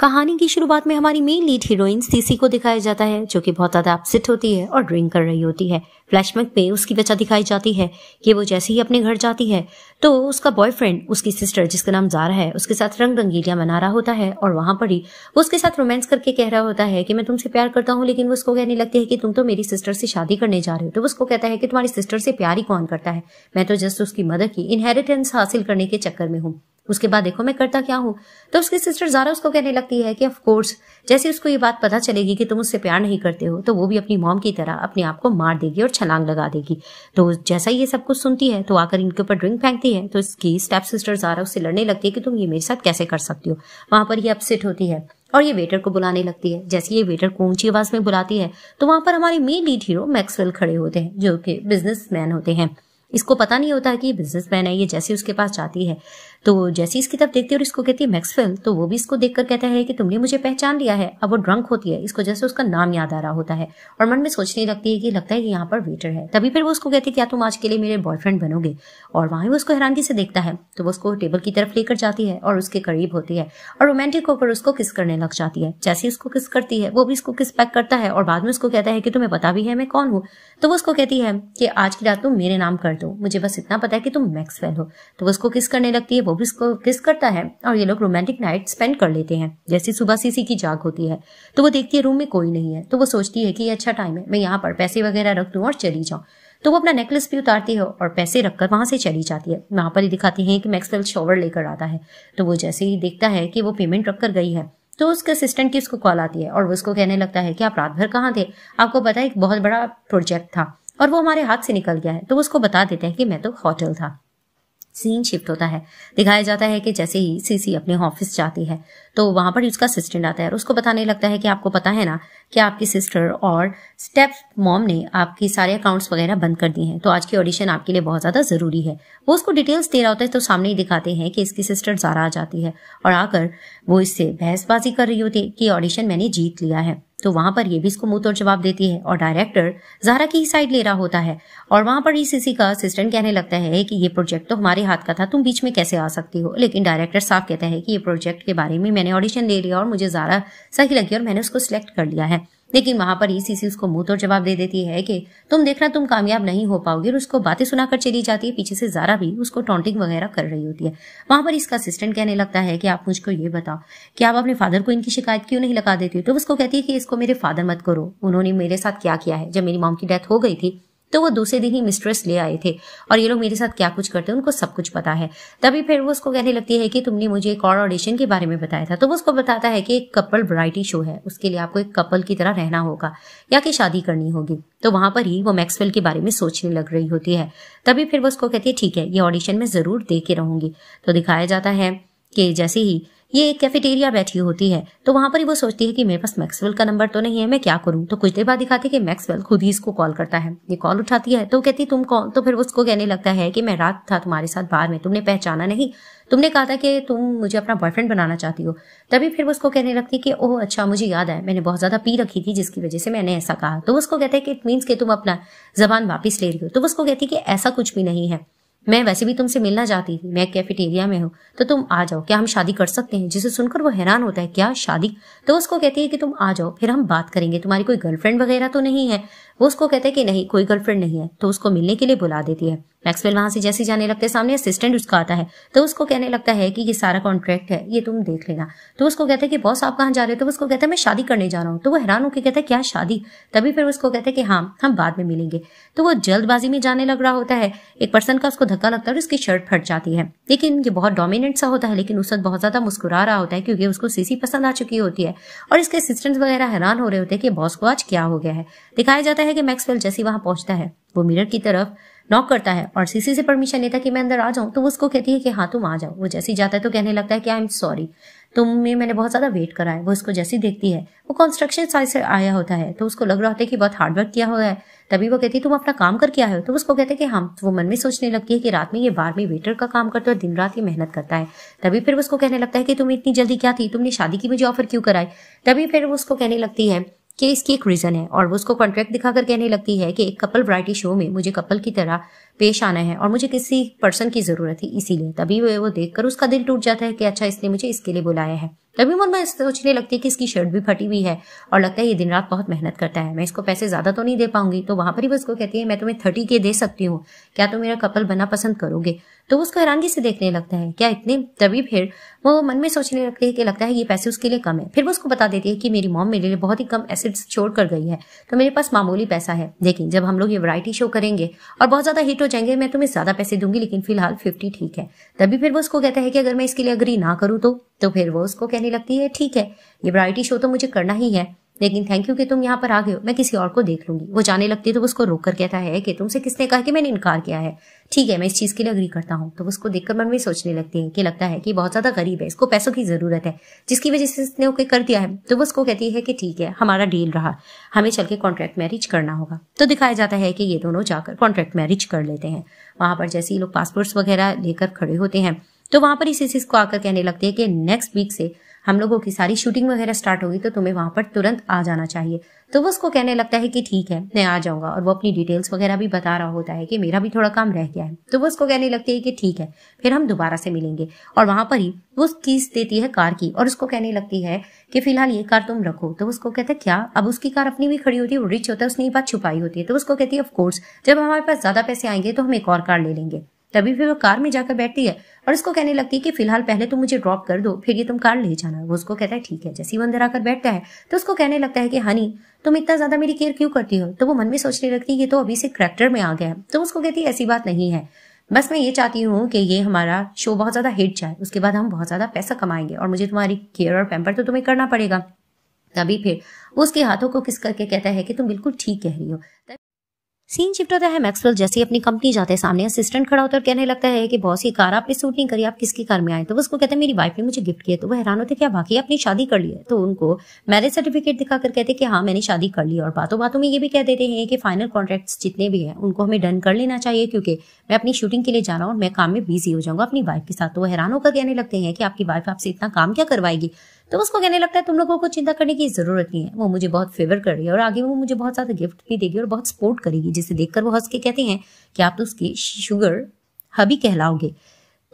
कहानी की शुरुआत में हमारी मेन लीड हीरोइन सीसी को दिखाया जाता है, जो कि बहुत ज्यादा अपसेट होती है और ड्रिंक कर रही होती है। फ्लैशबैक में उसकी वजह दिखाई जाती है कि वो जैसे ही अपने घर जाती है तो उसका बॉयफ्रेंड उसकी सिस्टर, जिसका नाम ज़ारा है, उसके साथ रंग रंगीलियां मना रहा होता है और वहां पर ही वो उसके साथ रोमांस करके कह रहा होता है कि मैं तुमसे प्यार करता हूँ, लेकिन वो उसको कहने लगती है कि तुम तो मेरी सिस्टर से शादी करने जा रहे हो। तो वो उसको कहता है कि तुम्हारी सिस्टर से प्यार ही कौन करता है, मैं तो जस्ट उसकी मदर की इनहेरिटेंस हासिल करने के चक्कर में हूँ। उसके बाद देखो मैं करता क्या हूँ। तो उसकी सिस्टर ज़ारा उसको कहने लगती है कि ऑफ कोर्स जैसे उसको ये बात पता चलेगी कि तुम उससे प्यार नहीं करते हो तो वो भी अपनी मॉम की तरह अपने आप को मार देगी और छलांग लगा देगी। तो जैसा ये सब कुछ सुनती है तो आकर इनके ऊपर ड्रिंक फेंकती है। तो इसकी स्टेप सिस्टर ज़ारा उससे लड़ने लगती है कि तुम ये मेरे साथ कैसे कर सकती हो। वहां पर ये अपसेट होती है और ये वेटर को बुलाने लगती है। जैसे ये वेटर को ऊंची आवाज में बुलाती है तो वहां पर हमारे मेन लीड हीरो मैक्सवेल खड़े होते हैं, जो कि बिजनेसमैन होते हैं। इसको पता नहीं होता कि ये बिजनेसमैन है। ये जैसे उसके पास जाती है तो जैसे इसकी तरफ देखती है और इसको कहती है मैक्सवेल, तो वो भी इसको देखकर कहता है कि तुमने मुझे पहचान लिया है। अब वो ड्रंक होती है, इसको जैसे उसका नाम याद आ रहा होता है और मन में सोचने लगती है कि लगता है कि यहाँ पर वेटर है। तभी फिर वो उसको कहती है क्या तुम आज के लिए मेरे बॉयफ्रेंड बनोगे। और वहां वो उसको हैरानगी से देखता है तो वो उसको टेबल की तरफ लेकर जाती है और उसके करीब होती है और रोमांटिक होकर उसको किस करने लग जाती है। जैसे उसको किस करती है वो भी इसको किस पैक करता है और बाद में उसको कहता है कि तुम्हें पता भी है मैं कौन हूँ। तो वो उसको कहती है कि आज की रात तुम मेरे नाम कर दो, मुझे बस इतना पता है कि तुम मैक्सवेल हो। तो वो उसको किस करने लगती है, वो भी उसको किस करता है और ये लोग रोमांटिक नाइट स्पेंड कर लेते हैं। जैसे सुबह सीसी की जाग होती है तो वो देखती है रूम में कोई नहीं है। तो वो सोचती है कि ये अच्छा टाइम है, मैं यहाँ पर पैसे वगैरह रख दूं और चली जाऊं। तो वो अपना नेकलेस भी उतारती है और पैसे रखकर वहां से चली जाती है। वहां पर ही दिखाती है कि मैक्सवेल शॉवर लेकर आता है। तो वो जैसे ही देखता है कि वो पेमेंट रख कर गई है तो उसके असिस्टेंट की उसको कॉल आती है और वो उसको कहने लगता है कि आप रात भर कहाँ थे, आपको पता है एक बहुत बड़ा प्रोजेक्ट था और वो हमारे हाथ से निकल गया है। तो वो उसको बता देते हैं कि मैं तो होटल था। सीन शिफ्ट होता है, दिखाया जाता है कि जैसे ही सीसी अपने ऑफिस जाती है तो वहां पर उसका असिस्टेंट आता है और उसको बताने लगता है कि आपको पता है ना कि आपकी सिस्टर और स्टेप मॉम ने आपकी सारे अकाउंट्स वगैरह बंद कर दिए हैं, तो आज की ऑडिशन आपके लिए बहुत ज्यादा जरूरी है। वो उसको डिटेल्स दे रहा होता है तो सामने ही दिखाते हैं कि इसकी सिस्टर ज़ारा आ जाती है और आकर वो इससे बहसबाजी कर रही होती है कि ऑडिशन मैंने जीत लिया है। तो वहां पर ये भी इसको मुंह तोड़ जवाब देती है और डायरेक्टर ज़ारा की ही साइड ले रहा होता है और वहां पर ही सीसी का असिस्टेंट कहने लगता है कि ये प्रोजेक्ट तो हमारे हाथ का था, तुम बीच में कैसे आ सकती हो। लेकिन डायरेक्टर साफ कहता है कि ये प्रोजेक्ट के बारे में मैंने ऑडिशन ले लिया और मुझे ज़ारा सही लगी और मैंने उसको सिलेक्ट कर लिया है। लेकिन वहां पर सीसी उसको मुंह तोड़ जवाब दे देती है कि तुम देखना तुम कामयाब नहीं हो पाओगे और उसको बातें सुनाकर चली जाती है। पीछे से ज़ारा भी उसको टॉन्टिंग वगैरह कर रही होती है। वहां पर इसका असिस्टेंट कहने लगता है कि आप मुझको ये बताओ कि आप अपने फादर को इनकी शिकायत क्यों नहीं लगा देती हो। तो उसको कहती है कि इसको मेरे फादर मत करो, उन्होंने मेरे साथ क्या किया है। जब मेरी मॉम की डेथ हो गई थी तो वो दूसरे दिन ही मिस्ट्रेस ले आए थे और ये लोग मेरे साथ क्या कुछ करते हैं उनको सब कुछ पता है। तभी फिर वो उसको कहने लगती है कि तुमने मुझे एक और ऑडिशन के बारे में बताया था। तो वो उसको बताता है कि एक कपल वैरायटी शो है, उसके लिए आपको एक कपल की तरह रहना होगा या कि शादी करनी होगी। तो वहां पर ही वो मैक्सवेल के बारे में सोचने लग रही होती है। तभी फिर वो उसको कहती है ठीक है, ये ऑडिशन में जरूर दे के रहूंगी। तो दिखाया जाता है कि जैसे ही ये एक कैफेटेरिया बैठी होती है तो वहां पर ही वो सोचती है कि मेरे पास मैक्सवेल का नंबर तो नहीं है, मैं क्या करूं। तो कुछ देर बाद दिखाते कि मैक्सवेल खुद ही इसको कॉल करता है। ये कॉल उठाती है तो कहती तुम कौन। तो फिर उसको कहने लगता है कि मैं रात था तुम्हारे साथ बार में, तुमने पहचाना नहीं, तुमने कहा था कि तुम मुझे अपना बॉयफ्रेंड बनाना चाहती हो। तभी फिर वो उसको कहने लगती है कि ओह अच्छा मुझे याद है, मैंने बहुत ज्यादा पी रखी थी जिसकी वजह से मैंने ऐसा कहा। तो उसको कहते हैं कि इट मीन्स कि तुम अपना जबान वापस ले रही हो। तो उसको कहती है कि ऐसा कुछ भी नहीं है, मैं वैसे भी तुमसे मिलना चाहती थी, मैं कैफेटेरिया में हूँ तो तुम आ जाओ, क्या हम शादी कर सकते हैं। जिसे सुनकर वो हैरान होता है क्या शादी। तो उसको कहती है कि तुम आ जाओ फिर हम बात करेंगे, तुम्हारी कोई गर्लफ्रेंड वगैरह तो नहीं है। वो उसको कहते हैं कि नहीं कोई गर्लफ्रेंड नहीं है। तो उसको मिलने के लिए बुला देती है। मैक्सवेल वहां से जैसे जाने लगते सामने असिस्टेंट उसका आता है तो उसको कहने लगता है कि ये सारा कॉन्ट्रैक्ट है, ये तुम देख लेना। तो उसको कहते हैं कि बॉस आप कहाँ जा रहे हो। तो उसको कहता है मैं शादी करने जा रहा हूँ। तो वो हैरान होकर कहता है क्या शादी। तभी फिर उसको कहते हैं कि हाँ हम बाद में मिलेंगे। तो वो जल्दबाजी में जाने लग रहा होता है, एक पर्सन का उसको धक्का लगता है और उसकी शर्ट फट जाती है। लेकिन ये बहुत डोमिनेंट सा होता है, लेकिन उस वक्त बहुत ज्यादा मुस्कुरा रहा होता है क्योंकि उसको सीसी पसंद आ चुकी होती है और इसके असिस्टेंट वगैरह हैरान हो रहे होते हैं कि बॉस को आज क्या हो गया है। दिखाया जाता है कि मैक्सवेल जैसे वहां पहुंचता है वो मिरर की तरफ नॉक करता है और सीसी से परमिशन लेता है कि मैं अंदर आ जाऊं। तो वो उसको कहती है कि हाँ तुम आ जाओ। वो जैसे ही जाता है तो कहने लगता है कि आई एम सॉरी, तुम्हें मैंने बहुत ज्यादा वेट करा है। वो उसको जैसी देखती है वो कंस्ट्रक्शन साइट से आया होता है तो उसको लग रहा होता है कि बहुत हार्डवर्क किया हुआ है। तभी वो कहती है तुम अपना काम करके आए हो। तो उसको कहते हैं कि हाँ। तो वो मन में सोचने लगती है कि रात में ये बार में वेटर का काम करता है और दिन रात ये मेहनत करता है। तभी फिर उसको कहने लगता है कि तुम इतनी जल्दी क्या थी, तुमने शादी की मुझे ऑफर क्यों कराई। तभी फिर वो उसको कहने लगती है कि इसकी एक रीजन है और वो उसको कॉन्ट्रैक्ट दिखाकर कहने लगती है कि एक कपल वैरायटी शो में मुझे कपल की तरह पेश आना है और मुझे किसी पर्सन की जरूरत थी इसीलिए। तभी वो देखकर उसका दिल टूट जाता है कि अच्छा इसने मुझे इसके लिए बुलाया है। तभी मन में सोचने लगती है कि इसकी शर्ट भी फटी हुई है और लगता है ये दिन रात बहुत मेहनत करता है, मैं इसको पैसे ज्यादा तो नहीं दे पाऊंगी। तो वहां पर ही वो उसको कहती है मैं तुम्हें 30K दे सकती हूँ, क्या तुम मेरा कपल बनना पसंद करोगे। तो उसको हैरानगी से देखने लगता है क्या इतने। तभी फिर वो मन में सोचने लगती है कि लगता है ये पैसे उसके लिए कम है। फिर वो उसको बता देती है कि मेरी मॉम मेरे लिए बहुत ही कम एसेट्स छोड़ कर गई है, तो मेरे पास मामूली पैसा है, लेकिन जब हम लोग ये वैरायटी शो करेंगे और बहुत ज्यादा हिट हो जाएंगे मैं तुम्हें ज्यादा पैसे दूंगी, लेकिन फिलहाल 50 ठीक है। तभी फिर वो उसको कहता है कि अगर मैं इसके लिए अग्री ना करूँ तो फिर वो उसको कहने लगती है ठीक है ये वैरायटी शो तो मुझे करना ही है, लेकिन थैंक यू कि तुम यहाँ पर आ गए हो, मैं किसी और को देख लूंगी। वो जाने लगती है तो उसको रोक कर कहता है कि तुमसे किसने कहा कि मैंने इनकार किया है, ठीक है मैं इस चीज के लिए अग्री करता हूँ। तो उसको देखकर मन में सोचने लगती है कि लगता है कि बहुत ज्यादा गरीब है, इसको पैसों की जरूरत है, जिसकी वजह से इसने ओके कर दिया है। तो वो उसको कहती है कि ठीक है हमारा डील रहा, हमें चल के कॉन्ट्रैक्ट मैरिज करना होगा। तो दिखाया जाता है कि ये दोनों जाकर कॉन्ट्रैक्ट मैरिज कर लेते हैं। वहां पर जैसे ही लोग पासपोर्ट्स वगैरह लेकर खड़े होते हैं तो वहां पर इसी चीज को आकर कहने लगते हैं कि नेक्स्ट वीक से हम लोगों की सारी शूटिंग वगैरह स्टार्ट होगी, तो तुम्हें वहां पर तुरंत आ जाना चाहिए। तो वो उसको कहने लगता है कि ठीक है मैं आ जाऊंगा, और वो अपनी डिटेल्स वगैरह भी बता रहा होता है कि मेरा भी थोड़ा काम रह गया है। तो वो उसको कहने लगती है कि ठीक है फिर हम दोबारा से मिलेंगे, और वहां पर ही वो कीज देती है कार की और उसको कहने लगती है कि फिलहाल ये कार तुम रखो। तो उसको कहता है क्या, अब उसकी कार अपनी भी खड़ी होती है, वो रिच होता है, उसने ये बात छुपाई होती है। तो उसको कहती है ऑफ कोर्स जब हमारे पास ज्यादा पैसे आएंगे तो हम एक और कार ले लेंगे। तभी फिर वो कार में जाकर बैठती है और उसको कहने लगती है कि फिलहाल पहले तुम मुझे ड्रॉप कर दो, फिर ये तुम कार ले जाना। वो उसको कहता है ठीक है। जैसे ही वो अंदर आकर बैठता है तो उसको कहने लगता है कि हनी तुम इतना ज्यादा मेरी केयर क्यों करती हो। तो वो मन में सोचने लगती है ये तो अभी से करैक्टर में आ गया है। तो उसको कहती है ऐसी बात नहीं है, बस मैं ये चाहती हूँ कि ये हमारा शो बहुत ज्यादा हिट जाए, उसके बाद हम बहुत ज्यादा पैसा कमाएंगे और मुझे तुम्हारी केयर और पैम्पर तो तुम्हें करना पड़ेगा। तभी फिर वो उसके हाथों को किस करके कहता है कि तुम बिल्कुल ठीक कह रही हो। सीन शिफ्ट होता है मैक्सवेल जैसे ही अपनी कंपनी जाते हैं, सामने असिस्टेंट खड़ा होता है और कहने लगता है कि बॉस ये कार आप पे सूट नहीं करी, आप किसकी कार में आए। तो वो उसको कहते हैं मेरी वाइफ ने मुझे गिफ्ट किया। तो वो हैरान होते क्या बाकी आपने शादी कर ली है। तो उनको मैरिज सर्टिफिकेट दिखाकर कहते हैं कि हाँ मैंने शादी कर ली, और बातों बातों में ये भी कह देते हैं कि फाइनल कॉन्ट्रैक्ट्स जितने भी हैं उनको हमें डन कर लेना चाहिए, क्योंकि मैं अपनी शूटिंग के लिए जा रहा हूँ और मैं काम में बिजी हो जाऊंगा अपनी वाइफ के साथ। तो वो हैरान होकर कहने लगते हैं कि आपकी वाइफ आपसे इतना काम क्या करवाएगी। तो उसको कहने लगता है तुम लोगों को चिंता करने की जरूरत नहीं है, वो मुझे बहुत फेवर कर रही है और आगे वो मुझे बहुत ज्यादा गिफ्ट भी देगी और बहुत सपोर्ट करेगी, जिसे देखकर वो हंस के कहते हैं कि आप तो उसकी शुगर हबी कहलाओगे।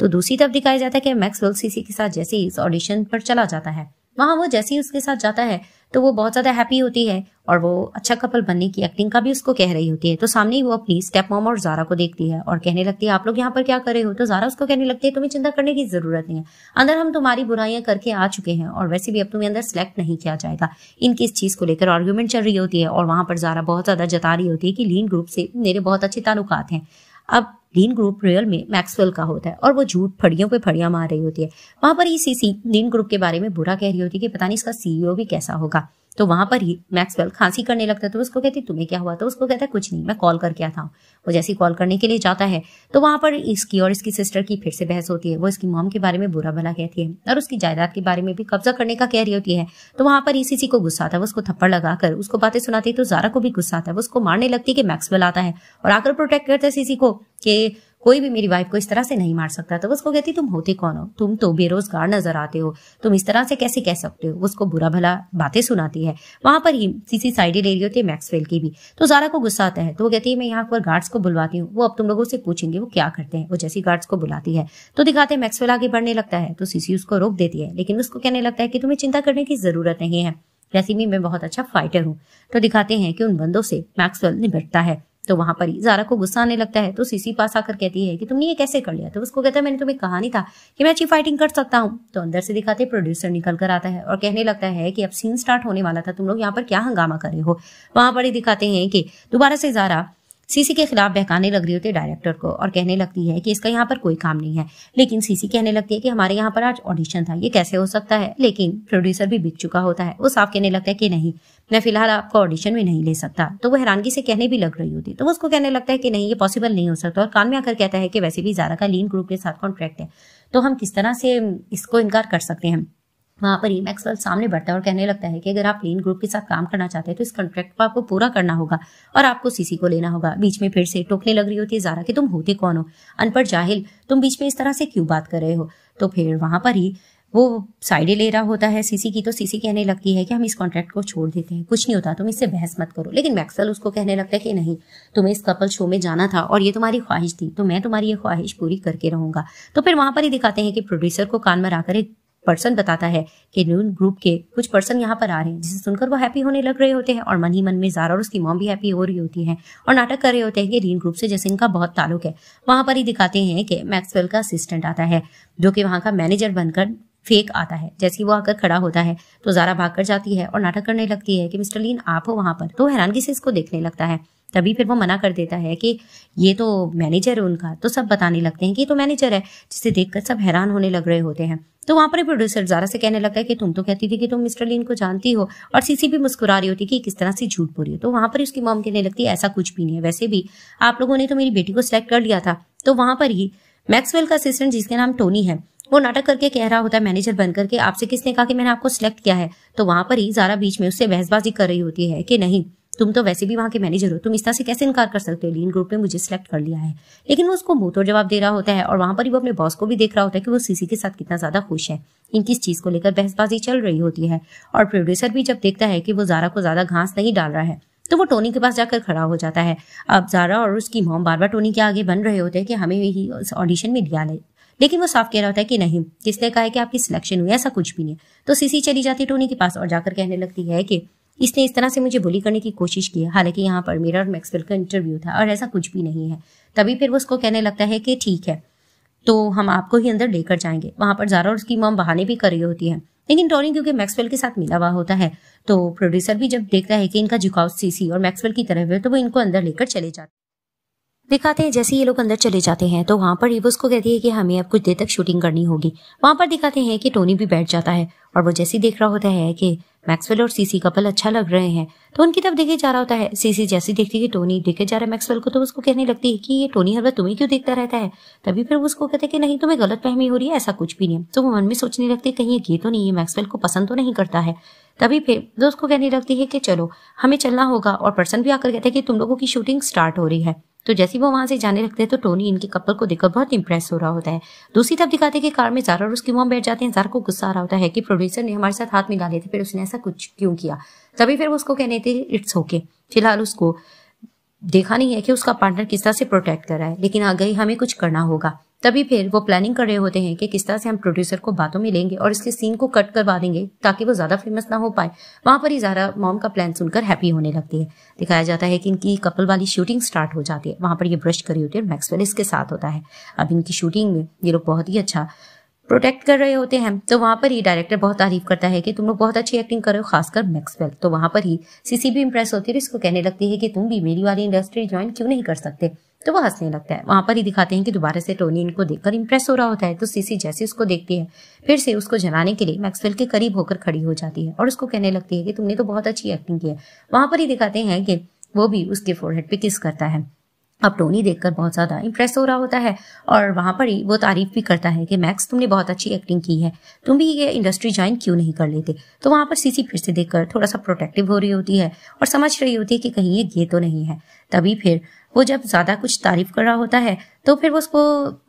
तो दूसरी तरफ दिखाया जाता है कि मैक्सवेल सीसी के साथ जैसे ही इस ऑडिशन पर चला जाता है, वहां वो जैसे ही उसके साथ जाता है तो वो बहुत ज्यादा हैप्पी होती है और वो अच्छा कपल बनने की एक्टिंग का भी उसको कह रही होती है। तो सामने ही वो अपनी स्टेप मॉम और जारा को देखती है और कहने लगती है आप लोग यहाँ पर क्या कर रहे हो। तो जारा उसको कहने लगती है तुम्हें चिंता करने की जरूरत नहीं है, अंदर हम तुम्हारी बुराइयां करके आ चुके हैं और वैसे भी अब तुम्हें अंदर सिलेक्ट नहीं किया जाएगा। इनकी इस चीज को लेकर आर्ग्यूमेंट चल रही होती है और वहां पर जारा बहुत ज्यादा जता रही होती है कि लीन ग्रुप से मेरे बहुत अच्छे ताल्लुकात हैं। अब लीन ग्रुप रियल में मैक्सवेल का होता है और वो झूठ फड़ियों पे फड़ियां मार रही होती है। वहां पर ही सीसी लीन ग्रुप के बारे में बुरा कह रही होती है कि पता नहीं इसका सीईओ भी कैसा होगा। तो वहां पर ही मैक्सवेल खांसी करने लगता है। तो उसको कहती तुम्हें क्या हुआ। तो उसको कहता है कुछ नहीं, मैं कॉल करके आता हूँ। वो जैसी कॉल करने के लिए जाता है तो वहां पर इसकी और इसकी सिस्टर की फिर से बहस होती है। वो इसकी मॉम के बारे में बुरा भला कहती है और उसकी जायदाद के बारे में भी कब्जा करने का कह रही होती है। तो वहां पर इसी को गुस्सा आता है, वो उसको थप्पड़ लगाकर उसको बातें सुनाती है। तो जारा को भी गुस्सा आता है, वो उसको मारने लगती है कि मैक्सवेल आता है और आकर प्रोटेक्ट करता है सीसी को कि कोई भी मेरी वाइफ को इस तरह से नहीं मार सकता। तो उसको कहती तुम होते कौन हो, तुम तो बेरोजगार नजर आते हो, तुम इस तरह से कैसे कह सकते हो। उसको बुरा भला बातें सुनाती है। वहां पर ही सीसी साइडें ले रही होती है मैक्सवेल की भी। तो जारा को गुस्सा आता है तो वो कहती है मैं यहाँ पर गार्ड्स को बुलवाती हूँ, वो अब तुम लोगों से पूछेंगे वो क्या करते हैं। वो जैसी गार्ड्स को बुलाती है तो दिखाते हैं मैक्सवेल आगे बढ़ने लगता है। तो सीसी उसको रोक देती है, लेकिन उसको कहने लगता है कि तुम्हें चिंता करने की जरूरत नहीं है, वैसे भी मैं बहुत अच्छा फाइटर हूँ। तो दिखाते हैं कि उन बंदों से मैक्सवेल निपटता है। तो वहां पर ही जारा को गुस्सा आने लगता है तो सीसी पास आकर कहती है कि तुमने ये कैसे कर लिया। तो उसको कहता है मैंने तुम्हें कहा नहीं था कि मैं अच्छी फाइटिंग कर सकता हूँ। तो अंदर से दिखाते प्रोड्यूसर निकल कर आता है और कहने लगता है कि अब सीन स्टार्ट होने वाला था, तुम लोग यहाँ पर क्या हंगामा कर रहे हो। वहां पर ही दिखाते हैं कि दोबारा से जारा सीसी के खिलाफ बहकाने लग रही होती है डायरेक्टर को और कहने लगती है कि इसका यहाँ पर कोई काम नहीं है। लेकिन सीसी कहने लगती है कि हमारे यहाँ पर आज ऑडिशन था, ये कैसे हो सकता है। लेकिन प्रोड्यूसर भी बिक चुका होता है, वो साफ कहने लगता है कि नहीं मैं फिलहाल आपको ऑडिशन में नहीं ले सकता। तो वो हैरानगी से कहने भी लग रही होती, तो वो उसको कहने लगता है कि नहीं ये पॉसिबल नहीं हो सकता। और कान में आकर कहता है कि वैसे भी जारा का लीन ग्रुप के साथ कॉन्ट्रैक्ट है, तो हम किस तरह से इसको इनकार कर सकते हैं। वहां पर ही मैक्सवेल सामने बढ़ता है और कहने लगता है कि अगर आप लीन ग्रुप के साथ काम करना चाहते हैं तो इस कॉन्ट्रैक्ट को आपको पूरा करना होगा और आपको सीसी को लेना होगा। बीच में फिर से टोकने लग रही होती है जारा कि तुम होते कौन हो, अनपढ़ जाहिल, तुम बीच में इस तरह से क्यों बात कर रहे हो। तो फिर वहां पर ही वो साइडें ले रहा होता है सीसी की। तो सीसी कहने लगती है कि हम इस कॉन्ट्रैक्ट को छोड़ देते हैं, कुछ नहीं होता, तुम इससे बहस मत करो। लेकिन मैक्सवेल उसको कहने लगता है कि नहीं तुम्हें इस कपल शो में जाना था और ये तुम्हारी ख्वाहिश थी, तो मैं तुम्हारी ये ख्वाहिश पूरी करके रहूंगा। तो फिर वहां पर ही दिखाते हैं कि प्रोड्यूसर को कान में आकर एक पर्सन बताता है कि रून ग्रुप के कुछ पर्सन यहाँ पर आ रहे हैं, जिसे सुनकर वो हैप्पी होने लग रहे होते हैं और मन ही मन में ज़ारा और उसकी मॉम भी हैप्पी हो रही होती है और नाटक कर रहे होते हैं कि रीन ग्रुप से जैसे इनका बहुत ताल्लुक है। वहां पर ही दिखाते हैं कि मैक्सवेल का असिस्टेंट आता है जो कि वहां का मैनेजर बनकर फेक आता है। जैसे ही वो आकर खड़ा होता है तो ज़ारा भागकर जाती है और नाटक करने लगती है कि मिस्टर लीन आप हो वहां पर। तो हैरानगी से इसको देखने लगता है। तभी फिर वो मना कर देता है कि ये तो मैनेजर है उनका। तो सब बताने लगते हैं कि ये तो मैनेजर है, जिसे देखकर सब हैरान होने लग रहे होते हैं। तो वहां पर प्रोड्यूसर ज़ारा से कहने लगता है कि तुम तो कहती थी कि तुम मिस्टर लीन को जानती हो, और सीसी भी मुस्कुरा रही होती कि किस तरह से झूठ बोल रही है। तो वहां पर उसकी मॉम कहने लगती है ऐसा कुछ भी नहीं है, वैसे भी आप लोगों ने तो मेरी बेटी को सिलेक्ट कर लिया था। तो वहां पर ही मैक्सवेल का असिस्टेंट जिसके नाम टोनी है वो नाटक करके कह रहा होता है मैनेजर बनकर के आपसे किसने कहा कि मैंने आपको सिलेक्ट किया है। तो वहां पर ही ज़ारा बीच में उससे बहसबाजी कर रही होती है कि नहीं तुम तो वैसे भी वहां के मैनेजर हो, तुम इस तरह से कैसे इनकार कर सकते हो, लीन ग्रुप ने मुझे सिलेक्ट कर लिया है। लेकिन वो उसको मुंह तोड़ जवाब दे रहा होता है और वहां पर ही वो अपने बॉस को भी देख रहा होता है कि वो सीसी के साथ कितना ज्यादा खुश है। इनकी इस चीज को लेकर बहसबाजी चल रही होती है और प्रोड्यूसर भी जब देखता है कि वो ज़ारा को ज्यादा घास नहीं डाल रहा है तो वो टोनी के पास जाकर खड़ा हो जाता है। अब ज़ारा और उसकी मॉम बार बार टोनी के आगे बन रहे होते हैं कि हमें ही ऑडिशन में लिया ले, लेकिन वो साफ कह रहा होता है कि नहीं, किसने कहा है कि आपकी सिलेक्शन हुई, ऐसा कुछ भी नहीं। तो सीसी चली जाती है टोनी के पास और जाकर कहने लगती है कि इसने इस तरह से मुझे बुली करने की कोशिश की है, हालांकि यहाँ पर मेरा और मैक्सवेल का इंटरव्यू था और ऐसा कुछ भी नहीं है। तभी फिर वो उसको कहने लगता है कि ठीक है तो हम आपको ही अंदर लेकर जाएंगे। वहां पर ज़ारा और उसकी मॉम बहाने भी कर रही होती है, लेकिन टोनी क्योंकि मैक्सवेल के साथ मिला हुआ होता है तो प्रोड्यूसर भी जब देखता है कि इनका झुकाव सीसी और मैक्सवेल की तरफ है तो वो इनको अंदर लेकर चले जाते दिखाते हैं। जैसे ये लोग अंदर चले जाते हैं तो वहां पर ईवो उसको कहती है कि हमें अब कुछ देर तक शूटिंग करनी होगी। वहां पर दिखाते हैं कि टोनी भी बैठ जाता है और वो जैसे ही देख रहा होता है कि मैक्सवेल और सीसी कपल अच्छा लग रहे हैं तो उनकी तरफ देखे जा रहा होता है। सीसी जैसी देखती है कि टोनी देखे जा रहा है मैक्सवेल को तो उसको कहने लगती है कि ये टोनी हर बार तुम्हें क्यों देखता रहता है। तभी फिर वो उसको कहते हैं कि नहीं तुम्हें गलतफहमी हो रही है, ऐसा कुछ भी नहीं है। तो वो मन में सोचने लगती है कहीं ये तो नहीं है मैक्सवेल को पसंद तो नहीं करता है। तभी फिर दोस्त को कहने लगती है कि चलो हमें चलना होगा और पर्सन भी आकर कहते हैं कि तुम लोगों की शूटिंग स्टार्ट हो रही है। तो जैसे वो वहां से जाने लगते हैं तो टोनी इनके कपल को देखकर बहुत इंप्रेस हो रहा होता है। दूसरी तरफ दिखाते हैं कि कार में ज़ारा और उसकी मॉम बैठ जाते हैं। ज़ारा को गुस्सा आ रहा होता है कि प्रोड्यूसर ने हमारे साथ हाथ मिला लिए थे, फिर उसने ऐसा कुछ क्यों किया। तभी फिर वो उसको कहने थे इट्स ओके, फिलहाल उसको देखा नहीं है कि उसका पार्टनर किस तरह से प्रोटेक्ट कर रहा है, लेकिन आगे हमें कुछ करना होगा। तभी फिर वो प्लानिंग कर रहे होते हैं कि किस तरह से हम प्रोड्यूसर को बातों में लेंगे और इसके सीन को कट करवा देंगे ताकि वो ज्यादा फेमस ना हो पाए। वहां पर ही ज़ारा मॉम का प्लान सुनकर हैप्पी होने लगती है। दिखाया जाता है कि इनकी कपल वाली शूटिंग स्टार्ट हो जाती है। वहां पर ये ब्रश करी होती है और मैक्सवेल इसके साथ होता है। अब इनकी शूटिंग में ये लोग बहुत ही अच्छा प्रोटेक्ट कर रहे होते हैं। तो वहां पर ही डायरेक्टर बहुत तारीफ करता है कि तुम लोग बहुत अच्छी एक्टिंग कर रहे हो, खासकर मैक्सवेल। तो वहां पर ही सीसी भी इंप्रेस होती है, इसको कहने लगती है कि तुम भी मेरी वाली इंडस्ट्री ज्वाइन क्यों नहीं कर सकते। तो वो हंसने लगता है। वहां पर ही दिखाते हैं कि दोबारा से टोनी इनको देखकर इंप्रेस हो रहा होता है। तो सीसी जैसे उसको देखती है फिर से उसको जलाने के लिए मैक्सवेल के करीब होकर खड़ी हो जाती है और उसको कहने लगती है कि तुमने तो बहुत अच्छी एक्टिंग की है। वहां पर ही दिखाते हैं कि वो भी उसके फोरहेड पे किस करता है। अब टोनी देखकर बहुत ज्यादा इंप्रेस हो रहा होता है और वहां पर ही वो तारीफ भी करता है कि मैक्स तुमने बहुत अच्छी एक्टिंग की है, तुम भी ये इंडस्ट्री ज्वाइन क्यों नहीं कर लेते। तो वहां पर सीसी फिर से देखकर थोड़ा सा प्रोटेक्टिव हो रही होती है और समझ रही होती है कि कहीं ये गे तो नहीं है। तभी फिर वो जब ज्यादा कुछ तारीफ कर रहा होता है तो फिर वो उसको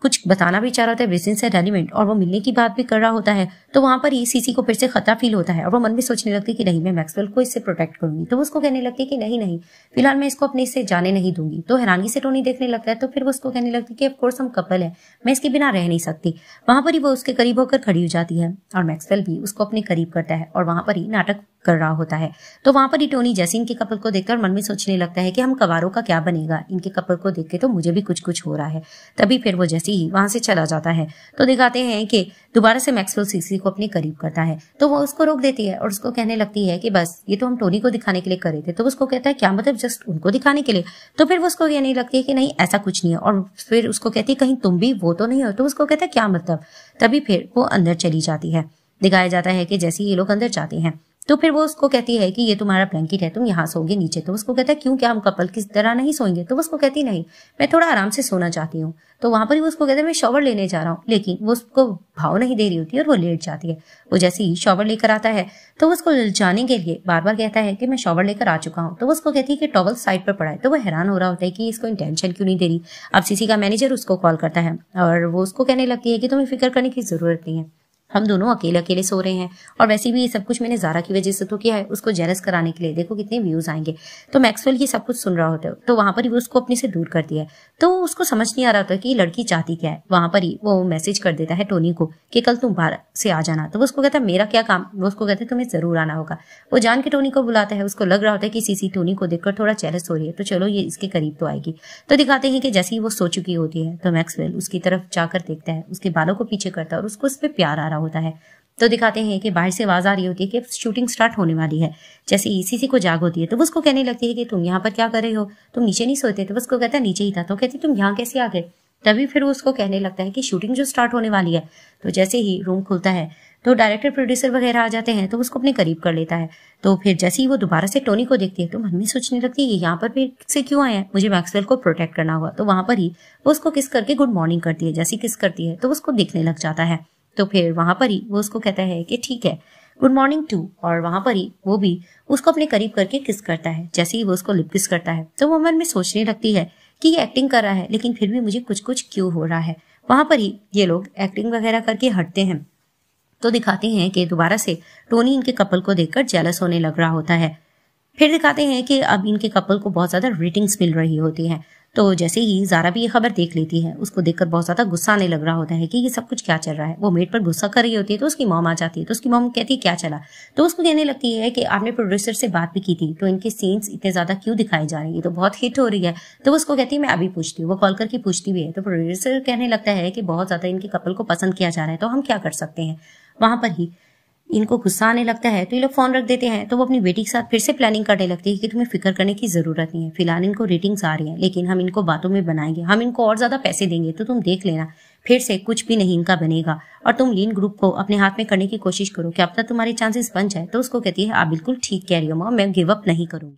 कुछ बताना भी चाह रहा होता है बिजनेस से रेलिवेंट और वो मिलने की बात भी कर रहा होता है। तो वहां पर ही सीसी को फिर से खतरा फील होता है और वो मन में सोचने लगती है कि नहीं मैं मैक्सवेल को इससे प्रोटेक्ट करूंगी। तो वो उसको कहने लगती है कि नहीं नहीं फिलहाल मैं इसको अपने इससे जाने नहीं दूंगी। तो हैरानी से टोनी देखने लगता है। तो फिर वो उसको कहने लगती है कि ऑफकोर्स हम कपल है, मैं इसके बिना रह नहीं सकती। वहां पर ही वो उसके करीब होकर खड़ी हो जाती है और मैक्सवेल भी उसको अपने करीब करता है और वहां पर ही नाटक कर रहा होता है। तो वहां पर ही टोनी जैसे इनके कपल को देखकर मन में सोचने लगता है कि हम कवारों का क्या बनेगा, इनके कपल को देख के तो मुझे भी कुछ कुछ हो रहा है। तभी फिर वो जैसे ही वहां से चला जाता है तो दिखाते हैं कि दोबारा से मैक्सवेल सीसी को अपने करीब करता है। तो वो उसको रोक देती है और उसको कहने लगती है कि बस ये तो हम टोनी को दिखाने के लिए कर रहे थे। तो उसको कहता है क्या मतलब जस्ट उनको दिखाने के लिए। तो फिर वो उसको कहने लगती है कि नहीं ऐसा कुछ नहीं है और फिर उसको कहती है कहीं तुम भी वो तो नहीं हो। तो उसको कहता है क्या मतलब। तभी फिर वो अंदर चली जाती है। दिखाया जाता है कि जैसे ये लोग अंदर जाते हैं तो फिर वो उसको कहती है कि ये तुम्हारा ब्लैंकेट है, तुम यहाँ सोगे नीचे। तो उसको कहता है क्यों, क्या हम कपल की तरह नहीं सोएंगे। तो उसको कहती नहीं मैं थोड़ा आराम से सोना चाहती हूँ। तो वहां पर ही वो उसको कहता है मैं शॉवर लेने जा रहा हूँ, लेकिन वो उसको भाव नहीं दे रही होती है और वो लेट जाती है। वो जैसे ही शॉवर लेकर आता है तो वो उसको जाने के लिए बार बार कहता है कि मैं शॉवर लेकर आ चुका हूँ। तो वो उसको कहती है कि टॉवल साइड पर पड़ा है। तो वो हैरान हो रहा होता है कि इसको इंटेंशन क्यों नहीं दे रही। अब सीसी का मैनेजर उसको कॉल करता है और वो उसको कहने लगती है कि तुम्हें फिक्र करने की जरूरत नहीं है, हम दोनों अकेले अकेले सो रहे हैं और वैसे भी ये सब कुछ मैंने ज़ारा की वजह से तो किया है, उसको जेलस कराने के लिए, देखो कितने व्यूज आएंगे। तो मैक्सवेल ये सब कुछ सुन रहा होता है, तो वहां पर ही वो उसको अपने से दूर कर दिया है। तो उसको समझ नहीं आ रहा होता कि ये लड़की चाहती क्या है। वहां पर ही वो मैसेज कर देता है टोनी को कि कल तुम बाहर से आ जाना। तो वो उसको कहता है मेरा क्या काम, वो उसको कहता है तुम्हें जरूर आना होगा। वो जान के टोनी को बुलाता है, उसको लग रहा होता है कि सीसी टोनी को देखकर थोड़ा जेलस हो रही है, तो चलो ये इसके करीब तो आएगी। तो दिखाते हैं कि जैसे ही वो सो चुकी होती है तो मैक्सवेल उसकी तरफ जाकर देखता है, उसके बालों को पीछे करता है और उसको उस पर प्यार आ रहा होता है। तो दिखाते हैं कि बाहर से आवाज आ रही होती है कि शूटिंग स्टार्ट होने वाली है। जैसे ईसीसी को जाग होती है तो वो उसको कहने लगती है कि तुम यहाँ पर क्या कर रहे हो, तुम नीचे नहीं सोते। तो वो उसको कहता है नीचे ही था। तो कहती तुम यहाँ कैसे आ गए। तभी फिर वो उसको कहने लगता है कि शूटिंग जो स्टार्ट होने वाली है। तो जैसे ही रूम खुलता है तो डायरेक्टर प्रोड्यूसर वगैरह आ जाते हैं, तो उसको अपने करीब कर लेता है। तो फिर जैसे ही वो दोबारा से टोनी को देखती है तो मन में सोचने लगती है ये यहाँ पर फिर से क्यों आया है, मुझे मैक्सवेल को प्रोटेक्ट करना होगा। तो वहां पर ही वो उसको किस करके गुड मॉर्निंग करती है। जैसी किस करती है तो उसको दिखने लग जाता है। तो फिर वहां पर ही वो उसको कहता है कि ठीक है गुड मॉर्निंग टू, और वहां पर ही वो भी उसको अपने करीब करके किस करता है। जैसे ही वो उसको लिप किस करता है तो वो मन में सोचने लगती है कि ये एक्टिंग कर रहा है, लेकिन फिर भी मुझे कुछ कुछ क्यों हो रहा है। वहां पर ही ये लोग एक्टिंग वगैरह करके हटते हैं। तो दिखाते हैं कि दोबारा से टोनी इनके कपल को देखकर जेलस होने लग रहा होता है। फिर दिखाते हैं कि अब इनके कपल को बहुत ज्यादा रेटिंग्स मिल रही होती हैं। तो जैसे ही ज़ारा भी ये खबर देख लेती है, उसको देखकर बहुत ज्यादा गुस्सा आने लग रहा होता है कि ये सब कुछ क्या चल रहा है। वो मेड पर गुस्सा कर रही होती है तो उसकी मॉम आ जाती है। तो उसकी मॉम कहती है क्या चला। तो उसको कहने लगती है कि आपने प्रोड्यूसर से बात भी की थी, तो इनके सीन्स इतने ज्यादा क्यों दिखाए जा रहे हैं, तो बहुत हिट हो रही है। तो उसको कहती है मैं अभी पूछती हूँ। वो कॉल करके पूछती भी है। तो प्रोड्यूसर कहने लगता है कि बहुत ज्यादा इनके कपल को पसंद किया जा रहा है, तो हम क्या कर सकते हैं। वहां पर ही इनको गुस्सा आने लगता है तो ये लोग फोन रख देते हैं। तो वो अपनी बेटी के साथ फिर से प्लानिंग करने लगती है कि तुम्हें फिक्र करने की जरूरत नहीं है, फिलहाल इनको रेटिंग्स आ रही हैं, लेकिन हम इनको बातों में बनाएंगे, हम इनको और ज्यादा पैसे देंगे, तो तुम देख लेना फिर से कुछ भी नहीं इनका बनेगा। और तुम लीन ग्रुप को अपने हाथ में करने की कोशिश करो, क्या पता तुम्हारे चांसेस बन जाए। तो उसको कहती है आप बिल्कुल ठीक कह रही हो मॉम, मैं गिव अप नहीं करूंगी।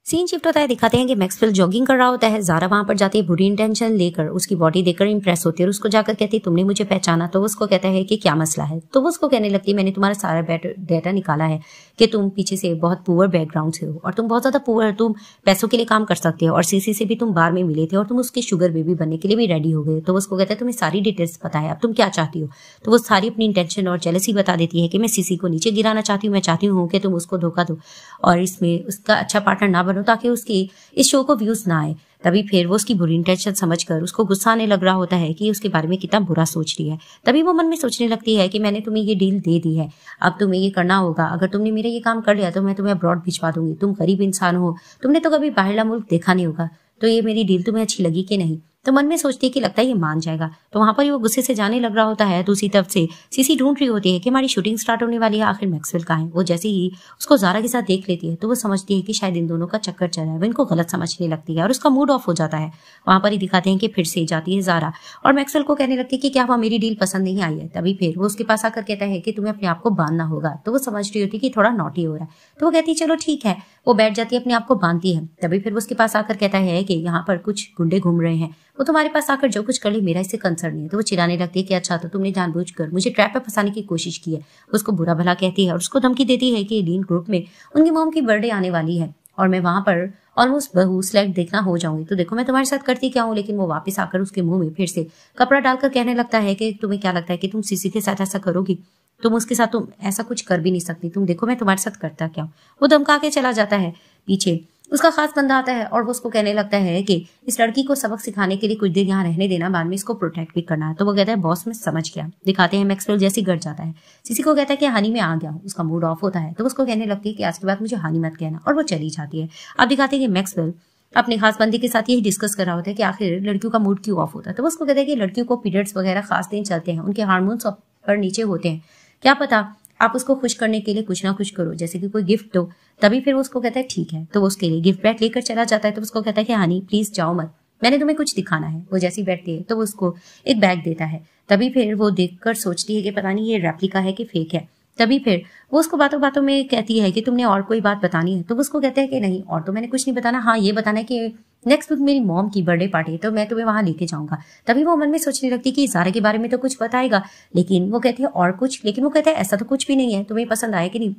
सीन शिफ्ट होता है, दिखाते हैं कि मैक्सवेल जॉगिंग कर रहा होता है। ज़ारा वहां पर जाती है बुरी इंटेंशन लेकर, उसकी बॉडी देखकर इंप्रेस होती है और उसको जाकर कहती है तुमने मुझे पहचाना। तो उसको कहता है कि क्या मसला है। तो वो उसको कहने लगती है मैंने तुम्हारा सारा डेटा निकाला है कि तुम पीछे से बहुत पुअर बैकग्राउंड से हो और तुम बहुत ज्यादा पुअर, तुम पैसों के लिए काम कर सकते हो और सीसी से भी तुम बार में मिले थे और तुम उसके शुगर बेबी बनने के लिए भी रेडी हो गए। तो वो उसको कहता है तुम्हें सारी डिटेल्स पता है, अब तुम क्या चाहती हो। तो वो सारी अपनी इंटेंशन और जेलसी बता देती है कि मैं सीसी को नीचे गिराना चाहती हूँ, मैं चाहती हूँ कि तुम उसको धोखा दो और इसमें उसका अच्छा पार्टनर ना बनो ताकि उसकी इस शो को व्यूज ना आए। तभी फिर वो उसकी बुरी इंटेंशन समझकर उसको गुस्सा आने लग रहा होता है कि उसके बारे में कितना बुरा सोच रही है। तभी वो मन में सोचने लगती है कि मैंने तुम्हें ये डील दे दी है, अब तुम्हें ये करना होगा। अगर तुमने मेरा ये काम कर लिया तो मैं तुम्हें अब्रॉड भिजवा दूंगी। तुम गरीब इंसान हो, तुमने तो कभी बाहरला मुल्क देखा नहीं होगा, तो ये मेरी डील तुम्हें अच्छी लगी कि नहीं। तो मन में सोचती है कि लगता है ये मान जाएगा। तो वहां पर वो गुस्से से जाने लग रहा होता है। दूसरी तरफ से सीसी ढूंढ रही होती है कि हमारी शूटिंग स्टार्ट होने वाली है, आखिर मैक्सवेल कहाँ है। वो जैसे ही उसको ज़ारा के साथ देख लेती है तो वो समझती है कि शायद इन दोनों का चक्कर चल रहा है। वो इनको गलत समझने लगती है और उसका मूड ऑफ हो जाता है। वहां पर ही दिखाते हैं कि फिर से जाती है ज़ारा और मैक्सवेल को कहने लगती है कि क्या वह मेरी डील पसंद नहीं आई है। तभी फिर वो उसके पास आकर कहता है कि तुम्हें अपने आप को बांधना होगा। तो वो समझ रही होती है कि थोड़ा नॉटी हो रहा है। तो वो कहती है चलो ठीक है। वो बैठ जाती है, अपने आप को बांधती है। तभी फिर वो उसके पास आकर कहता है कि यहाँ पर कुछ गुंडे घूम रहे हैं, वो तुम्हारे पास आकर जो कुछ कर ले मेरा इससे कंसर्न नहीं है। तो वो चिल्लाने लगती है कि अच्छा तो तुमने जानबूझकर मुझे ट्रैप पे फंसाने की कोशिश की है। उसको बुरा भला कहती है और उसको धमकी देती है कि लीन ग्रुप में उनकी मॉम की बर्थडे आने वाली है और मैं वहां पर ऑलमोस्ट बहू स्लैग देखना हो जाऊंगी, तो देखो मैं तुम्हारे साथ करती क्या हूँ। लेकिन वो वापस आकर उसके मुंह में फिर से कपड़ा डालकर कहने लगता है कि तुम्हें क्या लगता है कि तुम सीसी के साथ ऐसा करोगी, तुम उसके साथ तुम ऐसा कुछ कर भी नहीं सकती, तुम देखो मैं तुम्हारे साथ करता क्या हूँ। वो धमका के चला जाता है। पीछे उसका खास बंदा आता है और वो उसको कहने लगता है कि इस लड़की को सबक सिखाने के लिए कुछ देर यहाँ रहने देना, बाद में इसको प्रोटेक्ट भी करना है। तो वो कहता है बॉस मैं समझ गया। दिखाते हैं मैक्सवेल जैसे घर जाता है, सीसी को कहता है कि हानि में आ गया हूँ। उसका मूड ऑफ होता है तो उसको कहने लगती है कि आज के बाद मुझे हानि मत कहना, और वो चली जाती है। अब दिखाते हैं कि मैक्सवेल अपने खास बंदे के साथ यही डिस्कस कर रहा होता है कि आखिर लड़कियों का मूड क्यों ऑफ होता है। तो वो उसको कहता है कि लड़कियों को पीरियड्स वगैरह खास दिन चलते हैं, उनके हार्मोन्स पर नीचे होते हैं, क्या पता आप उसको खुश करने के लिए कुछ ना कुछ करो, जैसे कि कोई गिफ्ट दो। तभी फिर वो उसको कहता है ठीक है। तो वो उसके लिए गिफ्ट बैग लेकर चला जाता है। तो उसको कहता है कि हानी प्लीज जाओ मत, मैंने तुम्हें कुछ दिखाना है। वो जैसी बैठती है तो वो उसको एक बैग देता है। तभी फिर वो देखकर सोचती है कि पता नहीं ये रेप्लिका है कि फेक है। तभी फिर वो उसको बातों बातों में कहती है कि तुमने और कोई बात बतानी है। तो वो उसको कहते हैं कि नहीं और तो मैंने कुछ नहीं बताना, हाँ ये बताना है कि नेक्स्ट वीक मेरी मॉम की बर्थडे पार्टी है तो मैं तुम्हें वहां लेके जाऊंगा। तभी वो मन में सोचने लगती है कि ज़ारा के बारे में तो कुछ बताएगा, लेकिन वो कहती है और कुछ, लेकिन वो कहता है ऐसा तो कुछ भी नहीं है, तुम्हें पसंद आया कि नहीं।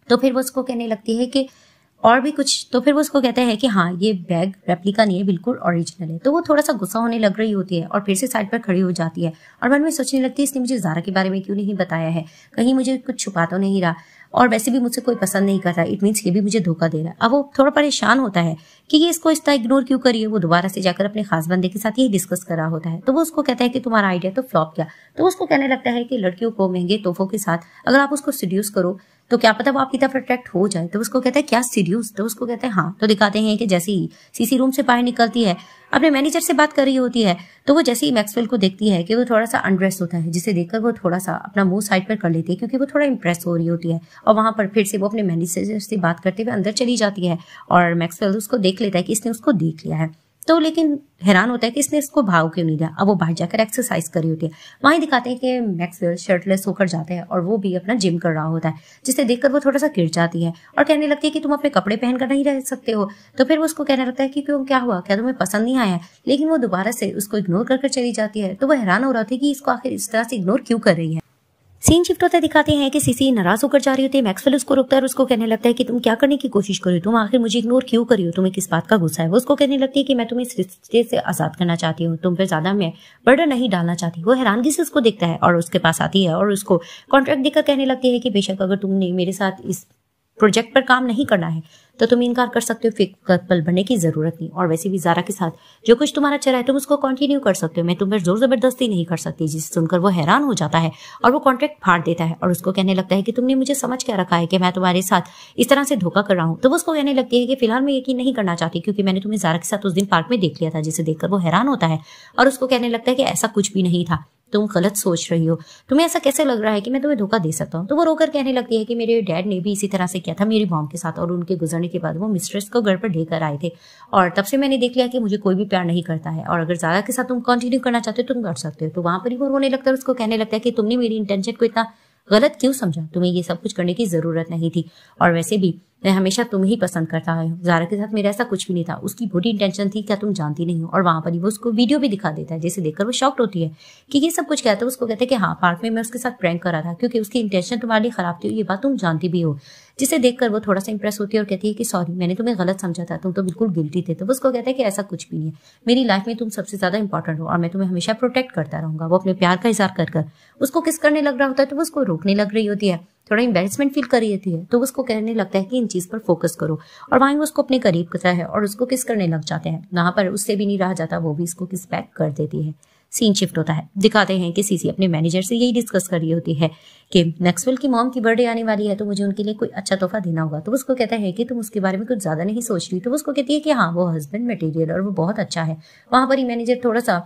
तो फिर वो उसको कहने लगती है कि और भी कुछ। तो फिर वो उसको कहता है कि हाँ ये बैग रेप्लिका नहीं है, बिल्कुल ओरिजिनल है। तो वो थोड़ा सा गुस्सा होने लग रही होती है और फिर से साइड पर खड़ी हो जाती है और मन में सोचने लगती है इसने मुझे ज़ारा के बारे में क्यों नहीं बताया है, कहीं मुझे कुछ छुपा तो नहीं रहा, और वैसे भी मुझसे कोई पसंद नहीं करता, इट मीन्स ये भी मुझे धोखा दे रहा है। अब वो थोड़ा परेशान होता है कि ये इसको इतना इग्नोर क्यों करिए। वो दोबारा से जाकर अपने खास बंदे के साथ यही डिस्कस कर रहा होता है। तो वो उसको कहता है कि तुम्हारा आइडिया तो फ्लॉप किया। तो उसको कहने लगता है कि लड़कियों को महंगे तोहफों के साथ अगर आप उसको सीड्यूस करो तो क्या पता वो आपकी तरफ अट्रैक्ट हो जाए। तो उसको कहता है क्या सीड्यूस? तो उसको कहते हैं हाँ। तो दिखाते हैं कि जैसे ही सीसी रूम से बाहर निकलती है, अपने मैनेजर से बात कर रही होती है, तो वो जैसे ही मैक्सवेल को देखती है कि वो थोड़ा सा अनड्रेस होता है, जिसे देखकर वो थोड़ा सा अपना मुंह साइड पर कर लेती है क्योंकि वो थोड़ा इंप्रेस हो रही होती है। और वहां पर फिर से वो अपने मैनेजर से बात करते हुए अंदर चली जाती है और मैक्सवेल उसको देख लेता है कि इसने उसको देख लिया है। तो लेकिन हैरान होता है कि इसने इसको भाव क्यों नहीं दिया। अब वो बाहर जाकर एक्सरसाइज कर रही होती है। वहीं दिखाते हैं कि मैक्सवेल शर्टलेस होकर जाता है और वो भी अपना जिम कर रहा होता है, जिसे देखकर वो थोड़ा सा गिर जाती है और कहने लगती है कि तुम अपने कपड़े पहनकर नहीं रह सकते हो। तो फिर वो उसको कहने लगता है कि क्यों, क्या हुआ, क्या तुम्हें पसंद नहीं आया? लेकिन वो दोबारा से उसको इग्नोर कर चली जाती है। तो वो हैरान हो रहा था कि इसको आखिर इस तरह से इग्नोर क्यों कर रही है। सीन शिफ्ट होता दिखाते हैं कि सीसी नाराज होकर जा रही होती है। मैक्सवेल उसको रोकता है और उसको कहने लगता है कि तुम क्या करने की कोशिश कर रही हो, तुम आखिर मुझे इग्नोर क्यों कर रही हो, तुम्हें किस बात का गुस्सा है? वो उसको कहने लगती है कि मैं तुम्हें इस रिश्ते से आजाद करना चाहती हूँ, तुम पे ज्यादा मैं बर्डन नहीं डालना चाहती। वो हैरानगी से उसको देखता है और उसके पास आती है और उसको कॉन्ट्रैक्ट देकर कहने लगती है कि बेशक अगर तुमने मेरे साथ इस प्रोजेक्ट पर काम नहीं करना है तो तुम इनकार कर सकते हो, फेक कपल बनने की जरूरत नहीं। और वैसे भी ज़ारा के साथ जो कुछ तुम्हारा चला है तुम उसको कंटिन्यू कर सकते हो, मैं तुम पर जोर जबरदस्ती नहीं कर सकती। जिसे सुनकर वो हैरान हो जाता है और वो कॉन्ट्रैक्ट फाड़ देता है और उसको कहने लगता है कि तुमने मुझे समझ क्या रखा है कि मैं तुम्हारे साथ इस तरह से धोखा कर रहा हूँ। तो वो उसको कहने लगती है कि फिलहाल मैं यकीन नहीं करना चाहती क्योंकि मैंने तुम्हें ज़ारा के साथ उस दिन पार्क में देख लिया था। जिसे देखकर वो हैरान होता है और उसको कहने लगता है कि ऐसा कुछ भी नहीं था, तुम गलत सोच रही हो, तुम्हें ऐसा कैसे लग रहा है कि मैं तुम्हें धोखा दे सकता हूँ। तो वो रोकर कहने लगती है कि मेरे डैड ने भी इसी तरह से किया था मेरी मॉम के साथ और उनके गुजरने के बाद वो मिस्ट्रेस को घर पर लेकर आए थे और तब से मैंने देख लिया कि मुझे कोई भी प्यार नहीं करता है और अगर ज़ारा के साथ तुम कंटिन्यू करना चाहते हो तुम कर सकते हो। तो वहां पर ही वो रोने लगता है। उसको कहने लगता है कि तुमने मेरी इंटेंशन को इतना गलत क्यों समझा, तुम्हें ये सब कुछ करने की जरूरत नहीं थी और वैसे भी मैं हमेशा तुम्हें ही पसंद करता हूँ, ज़ारा के साथ मेरा ऐसा कुछ भी नहीं था, उसकी बुरी इंटेंशन थी, क्या तुम जानती नहीं हो। और वहां पर ही वो उसको वीडियो भी दिखा देता है जिसे देखकर वो शॉक्ड होती है कि ये सब कुछ क्या था। उसको कहते हैं कि हाँ पार्क में मैं उसके साथ प्रैंक कर रहा था क्योंकि उसकी इंटेंशन तुम्हारे लिए खराब थी, ये बात तुम जानती भी हो। जिसे देखकर वो थोड़ा सा इंप्रेस होती है और कहती है कि सॉरी मैंने तुम्हें गलत समझा था, तुम तो बिल्कुल गिल्टी थे। तो वो उसको कहता है कि ऐसा कुछ भी नहीं है, मेरी लाइफ में तुम सबसे ज्यादा इंपॉर्टेंट हो और मैं तुम्हें हमेशा प्रोटेक्ट करता रहूंगा। वो अपने प्यार का इजहार कर उसको किस करने लग रहा होता है तो वो उसको रोकने लग रही होती है, थोड़ा एम्बेरसमेंट फील कर रही होती है। तो उसको कहने लगता है कि इन चीज पर फोकस करो और वहीं वो उसको अपने करीब करता है और उसको किस करने लग जाते हैं। वहां पर उससे भी नहीं रहा जाता, वो भी इसको किस बैक कर देती है। सीन शिफ्ट होता है, दिखाते हैं कि सीसी अपने मैनेजर से यही डिस्कस कर रही होती है कि मैक्सवेल की मॉम की बर्थडे आने वाली है तो मुझे उनके लिए कोई अच्छा तोहफा देना होगा। तो उसको कहता है कि तुम उसके बारे में कुछ ज्यादा नहीं सोच रही। तो उसको कहती है कि हाँ वो हस्बैंड मटेरियल और वो बहुत अच्छा है। वहां पर ही मैनेजर थोड़ा सा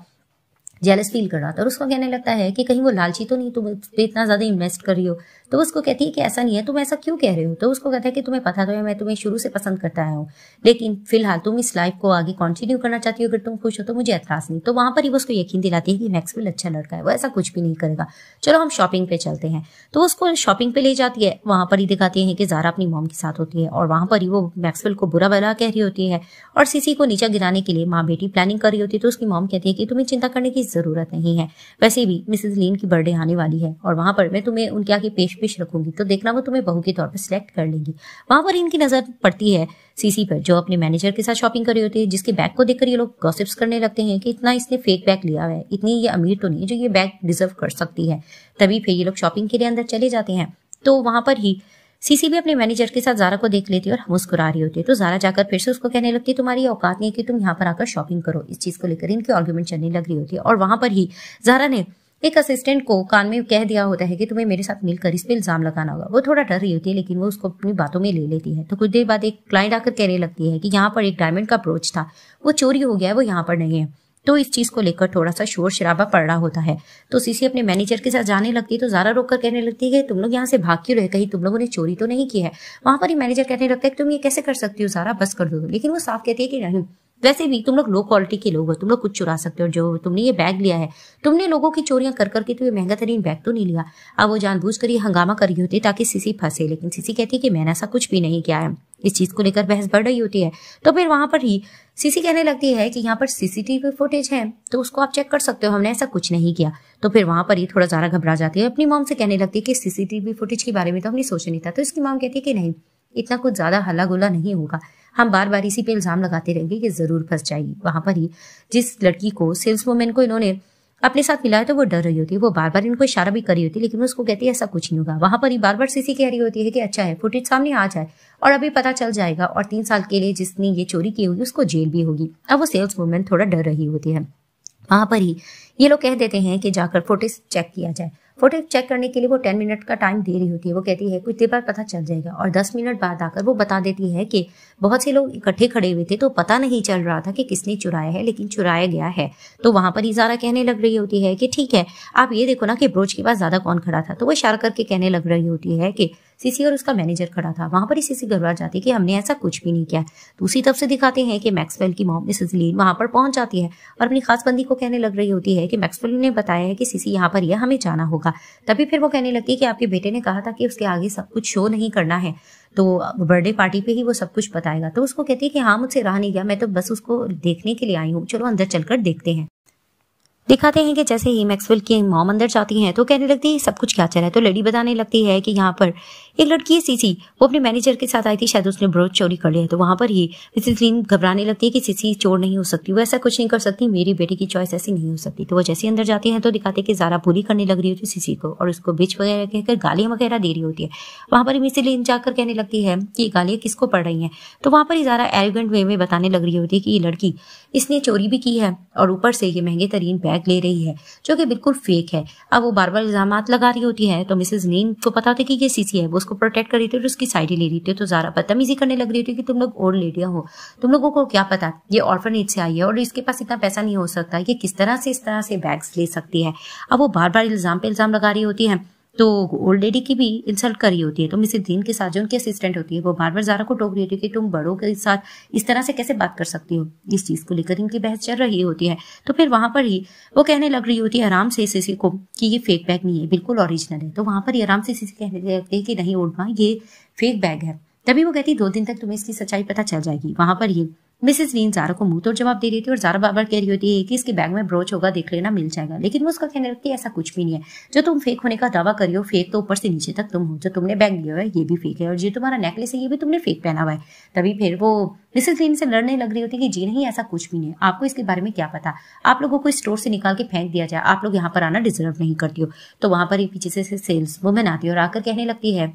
जेलस फील कर रहा था और उसको कहने लगता है कि कहीं वो लालची तो नहीं, तुम इस पे इतना ज्यादा इन्वेस्ट कर रही हो। तो उसको कहती है कि ऐसा नहीं है, तुम ऐसा क्यों कह रहे हो। तो उसको कहता है कि तुम्हें पता तो है मैं तुम्हें शुरू से पसंद करता आया हूँ, लेकिन फिलहाल तुम इस लाइफ को आगे कंटिन्यू करना चाहती हो, अगर तुम खुश हो तो मुझे एतराज नहीं। तो वहां पर ही वो उसको यकीन दिलाती है कि मैक्सवेल अच्छा लड़का है, वो ऐसा कुछ भी नहीं करेगा, चलो हम शॉपिंग पे चलते हैं। तो उसको शॉपिंग पे ले जाती है। वहां पर ही दिखाती है कि ज़ारा अपनी मॉम के साथ होती है और वहां पर ही वो मैक्सवेल को बुरा भला कह रही होती है और सीसी को नीचा गिराने के लिए माँ बेटी प्लानिंग कर रही होती है। तो उसकी मॉम कहती है कि तुम्हें चिंता करने की जरूरत नहीं है, वैसे भी मिसेस लीन की बर्थडे आने वाली है और वहां पर मैं तुम्हें उनके आगे पेश रखूंगी, तो देखना वो तुम्हें बहू के तौर पर सिलेक्ट कर लेंगी। वहां पर इनकी नजर पड़ती है सीसी पर जो अपने मैनेजर के साथ शॉपिंग कर रही होती है, जिसके बैग को देखकर ये लोग गॉसिप्स करने लगते हैं कि इतना इसने फेक बैग लिया है, इतनी ये अमीर तो नहीं है जो ये बैग डिजर्व कर सकती है। तभी फिर ये लोग शॉपिंग के लिए अंदर चले जाते हैं। तो वहां पर ही सीसी भी अपने मैनेजर के साथ ज़ारा को देख लेती है और मुस्कुरा रही होती है। तो ज़ारा जाकर फिर से उसको कहने लगती है तुम्हारी औकात नहीं है कि तुम यहाँ पर आकर शॉपिंग करो। इस चीज को लेकर इनकी आर्ग्यूमेंट चलने लग रही होती है और वहां पर ही ज़ारा ने एक असिस्टेंट को कान में कह दिया होता है कि तुम्हें मेरे साथ मिलकर इस पे इल्जाम लगाना होगा। वो थोड़ा डर रही होती है लेकिन वो उसको अपनी बातों में ले लेती है। तो कुछ देर बाद एक क्लाइंट आकर कहने लगती है कि यहाँ पर एक डायमंड का ब्रोच था, वो चोरी हो गया है, वो यहाँ पर नहीं है। तो इस चीज को लेकर थोड़ा सा शोर शराबा पड़ रहा होता है। तो सीसी अपने मैनेजर के साथ जाने लगती है तो ज़ारा रोककर कहने लगती है कि तुम लोग यहाँ से भाग क्यों रहे, कहीं तुम लोगों ने चोरी तो नहीं की है। वहां पर ही मैनेजर कहने लगता है कि तुम ये कैसे कर सकती हो ज़ारा, बस कर दो। लेकिन वो साफ कहती है कि नहीं, वैसे भी तुम लोग लो क्वालिटी के लोग हो, तुम लोग कुछ चुरा सकते हो, जो तुमने ये बैग लिया है तुमने लोगों की चोरियां कर करके तो ये महंगा तरीन बैग तो नहीं लिया। अब वो जानबूझकर ये हंगामा कर रही होती है ताकि सीसी फंसे, लेकिन सीसी कहती है कि मैंने ऐसा कुछ भी नहीं किया है। इस चीज को लेकर बहस बढ़ रही होती है। तो फिर वहां पर ही सीसी कहने लगती है कि यहाँ पर सीसीटीवी फुटेज है तो उसको आप चेक कर सकते हो, हमने ऐसा कुछ नहीं किया। तो फिर वहां पर ही थोड़ा ज़ारा घबरा जाती है, अपनी मॉम से कहने लगती है कि सीसीटीवी फुटेज के बारे में तो हमने सोचा नहीं था। तो इसकी मॉम कहती है कि नहीं, इतना कुछ ज्यादा हल्ला गुल्ला नहीं होगा, हम बार बार इसी पे इल्जाम लगाते रहेंगे कि जरूर फंस जाएगी। वहां पर ही जिस लड़की को, सेल्स वुमेन को इन्होंने अपने साथ मिलाया तो वो डर रही होती है, वो बार बार इनको इशारा भी करी होती है, लेकिन उसको कहती है ऐसा कुछ नहीं होगा। वहां पर ही बार बार सीसी कह रही होती है कि अच्छा है, फुटेज सामने आ जाए और अभी पता चल जाएगा और 3 साल के लिए जिसने ये चोरी की होगी उसको जेल भी होगी। अब वो सेल्स वुमेन थोड़ा डर रही होती है। वहां पर ही ये लोग कह देते हैं कि जाकर फुटेज चेक किया जाए। फुटेज चेक करने के लिए वो 10 मिनट का टाइम दे रही होती है। वो कहती है कुछ देर बाद पता चल जाएगा, और 10 मिनट बाद आकर वो बता देती है कि बहुत से लोग इकट्ठे खड़े हुए थे तो पता नहीं चल रहा था कि किसने चुराया है, लेकिन चुराया गया है। तो वहां पर इजारा कहने लग रही होती है कि ठीक है, आप ये देखो ना कि ब्रोच के पास ज्यादा कौन खड़ा था। तो वो इशारा करके कहने लग रही होती है कि सीसी और उसका मैनेजर खड़ा था। वहां पर ही सीसी घबरा जाती है कि हमने ऐसा कुछ भी नहीं किया। दूसरी तरफ से दिखाते हैं कि मैक्सवेल की मॉम मिसेस लीन वहां पर पहुंच जाती है और अपनी खास बंदी को कहने लग रही होती है कि मैक्सवेल ने बताया है कि सीसी यहाँ पर है, हमें जाना होगा। तभी फिर वो कहने लगती है कि आपके बेटे ने कहा था कि उसके आगे सब कुछ शो नहीं करना है, तो बर्थडे पार्टी पे ही वो सब कुछ बताएगा। तो उसको कहती है कि हाँ, मुझसे रहा नहीं गया, मैं तो बस उसको देखने के लिए आई हूँ, चलो अंदर चलकर देखते हैं। दिखाते हैं कि जैसे ही मैक्सवेल की मॉम अंदर जाती हैं तो कहने लगती है सब कुछ क्या चल रहा है। तो लेडी बताने लगती है कि यहाँ पर एक लड़की है सीसी, वो अपने मैनेजर के साथ आई थी, शायद उसने ब्रोच चोरी कर लिया। तो वहां पर ही मिसेस लीन घबराने लगती है कि सीसी चोर नहीं हो सकती, वो ऐसा कुछ नहीं कर सकती, मेरी बेटी की चॉइस ऐसी नहीं हो सकती। तो वो जैसे अंदर जाती है तो दिखाते कि ज़ारा बुली करने लग रही होती है सीसी को और उसको बिच वगैरह कहकर गालियां वगैरह दे रही होती है। वहां पर मिसेस लीन जाकर कहने लगती है कि गालियां किसको पड़ रही हैं। तो वहां पर ही ज़ारा एरोगेंट वे में बताने लग रही होती है कि ये लड़की, इसने चोरी भी की है और ऊपर से ये महंगे तरीन बैग ले रही है जो कि बिल्कुल फेक है। अब वो बार बार इल्जामात लगा रही होती है। तो मिसेस लीन को पता था कि ये सीसी है, वो उसको प्रोटेक्ट कर रही थी और उसकी साइड ही ले रही थी। तो ज़ारा बदतमीजी करने लग रही थी कि तुम लोग ओल्ड लेडियां हो, तुम लोगों को क्या पता, ये ऑर्फनेज से आई है और इसके पास इतना पैसा नहीं हो सकता, ये किस तरह से इस तरह से बैग्स ले सकती है। अब वो बार बार इल्जाम पे इल्जाम लगा रही होती है। तो ओल्ड लेडी की भी इंसल्ट करी होती है। तो मिसेस लीन के साथ जो उनकी असिस्टेंट होती है वो बार बार ज़ारा को टोक रही होती है कि तुम बड़ों के साथ इस तरह से कैसे बात कर सकती हो। इस चीज को लेकर इनकी बहस चल रही होती है। तो फिर वहां पर ही वो कहने लग रही होती है आराम से सीसी को कि ये फेक बैग नहीं है, बिल्कुल ओरिजिनल है। तो वहां पर ही आराम से सीसी कहने लगती है कि नहीं ओल्ड माँ, ये फेक बैग है। तभी वो कहती 2 दिन तक तुम्हें इसकी सच्चाई पता चल जाएगी। वहां पर ही मिसेस लीन ज़ारा को मुंह तोड़ जवाब दे रही थी और ज़ारा बार बार कह रही होती है कि इसके बैग में ब्रोच होगा, देख लेना, मिल जाएगा। लेकिन वो उसका कहने लगती है ऐसा कुछ भी नहीं है, जो तुम फेक होने का दावा करी हो, फेक तो ऊपर से नीचे तक तुम हो। जो तुमने बैग लिया हुआ है ये भी फेक है और जो तुम्हारा नेकलेस है ये भी तुमने फेक पहना हुआ है। तभी फिर वो मिसेस लीन से लड़ने लग रही होती है कि जी नहीं, ऐसा कुछ भी नहीं है, आपको इसके बारे में क्या पता, आप लोगों को स्टोर से निकाल के फेंक दिया जाए, आप लोग यहाँ पर आना डिजर्व नहीं करती हो। तो वहां पर ही पीछे से सेल्स वुमेन आती है और आकर कहने लगती है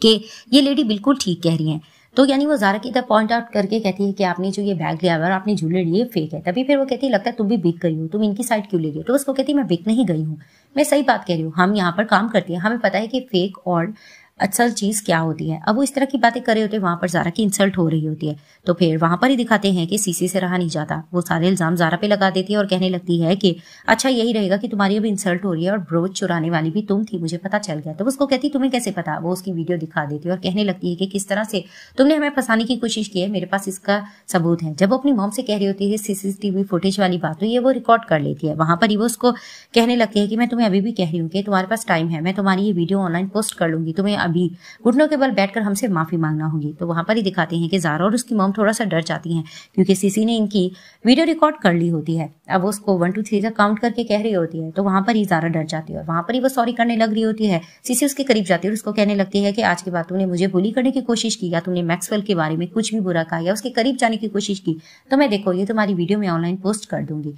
कि ये लेडी बिल्कुल ठीक कह रही है। तो यानी वो ज़ारा की तरफ पॉइंट आउट करके कहती है कि आपने जो ये बैग लिया हुआ और आपने ज्वेलरी ली है फेक है। तभी फिर वो कहती है लगता है तुम भी बिक गई हो, तुम इनकी साइड क्यों ले रही हो। तो उसको कहती है मैं बिक नहीं गई हूँ, मैं सही बात कह रही हूँ, हम यहाँ पर काम करते हैं, हमें पता है कि फेक और असल चीज क्या होती है। अब वो इस तरह की बातें कर रहे होते हैं, वहां पर ज़ारा की इंसल्ट हो रही होती है। तो फिर वहां पर ही दिखाते हैं कि सीसी से रहा नहीं जाता, वो सारे इल्जाम ज़ारा पे लगा देती है और कहने लगती है कि अच्छा यही रहेगा कि तुम्हारी अभी इंसल्ट हो रही है और ब्रोच चुराने वाली भी तुम थी, मुझे पता चल गया। तो उसको कहती तुम्हें कैसे पता। वो उसकी वीडियो दिखा देती है और कहने लगती है कि किस तरह से तुमने हमें फंसाने की कोशिश की है, मेरे पास इसका सबूत है। जब वो अपनी मॉम से कह रही होती है सीसीटीवी फुटेज वाली बात, तो ये वो रिकॉर्ड कर लेती है। वहां पर ही वो उसको कहने लगती है कि मैं तुम्हें अभी भी कह रही हूँ कि तुम्हारे पास टाइम है, मैं तुम्हारी ये वीडियो ऑनलाइन पोस्ट कर लूंगी, तुम्हें अभी घुटनों के बल बैठकर हमसे माफी मांगना होगी। तो वहां पर ही दिखाते हैं कि ज़ारा और उसकी मॉम थोड़ा सा डर जाती हैं क्योंकि सीसी ने इनकी वीडियो रिकॉर्ड कर ली होती है। अब वो उसको 1 2 3 तक काउंट करके कह रही होती है। तो वहां पर ही ज़ारा डर जाती है और वहां पर ही वो सॉरी करने लग रही होती है। सीसी उसके करीब जाती है और उसको कहने लगती है कि आज के बाद तुमने मुझे बुली करने की कोशिश की या तुमने मैक्सवेल के बारे में कुछ भी बुरा कहा या उसके करीब जाने की कोशिश की तो मैं देखो ये तुम्हारी वीडियो में ऑनलाइन पोस्ट कर दूंगी।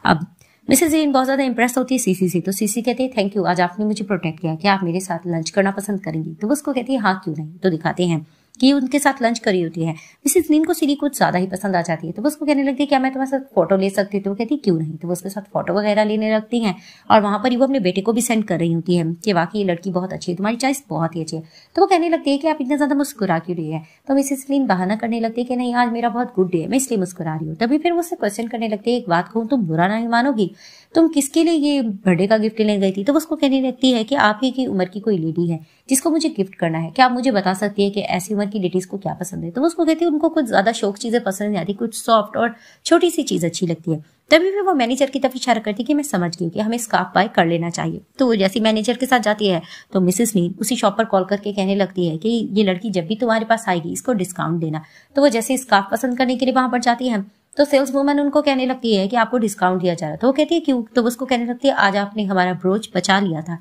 अब मिसेस लीन बहुत ज्यादा इंप्रेस होती है सीसी से। तो सीसी कहती है थैंक यू, आज आपने मुझे प्रोटेक्ट किया, क्या आप मेरे साथ लंच करना पसंद करेंगी। तो वो उसको कहती है हाँ क्यों नहीं। तो दिखाते हैं कि उनके साथ लंच करी होती है। मिसेस लीन को सीरी कुछ ज्यादा ही पसंद आ जाती है। तो वो उसको कहने लगती है क्या मैं तुम्हारे साथ फोटो ले सकती हूँ। तो वो कहती है क्यों नहीं। तो वो उसके साथ फोटो वगैरह लेने लगती हैं और वहां पर ही वो अपने बेटे को भी सेंड कर रही होती है कि वाकई ये लड़की बहुत अच्छी है, तुम्हारी चॉइस बहुत ही अच्छी है। तो वो कहने लगती है कि आप इतना ज्यादा मुस्कुरा क्यों रही है। तो मिसेस लीन बहाना करने लगती है कि नहीं आज मेरा बहुत गुड डे है, मैं इसलिए मुस्कुरा रही हूँ। तभी फिर वो उससे क्वेश्चन करने लगती है एक बात कहूँ तुम बुरा नहीं मानोगी, तुम किसके लिए ये बर्थडे का गिफ्ट लेने गई थी। तो उसको कहने लगती है कि आप ही की उम्र की कोई लेडी है जिसको मुझे गिफ्ट करना है, क्या आप मुझे बता सकती है कि ऐसी उम्र की लेडीज को क्या पसंद है। तो उसको कहती है उनको कुछ ज्यादा शौक चीजें पसंद नहीं आती, कुछ सॉफ्ट और छोटी सी चीज अच्छी लगती है। तभी भी वो मैनेजर की तरफ इशारा करती है कि मैं समझ गई कि हमें स्कार्फ बाय कर लेना चाहिए। तो वो जैसी मैनेजर के साथ जाती है तो मिसेस लीन उसी शॉप पर कॉल करके कहने लगती है कि ये लड़की जब भी तुम्हारे पास आएगी इसको डिस्काउंट देना। तो वो जैसे स्कार्फ पसंद करने के लिए वहां पर जाती है तो सेल्स वुमन उनको कहने लगती है कि आपको डिस्काउंट दिया जा रहा है। तो वो कहती है क्यों। तो उसको कहने लगती है आज आपने हमारा ब्रोच बचा लिया था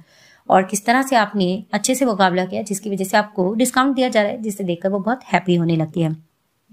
और किस तरह से आपने अच्छे से मुकाबला किया जिसकी वजह से आपको डिस्काउंट दिया जा रहा है, जिसे देखकर वो बहुत हैप्पी होने लगती है।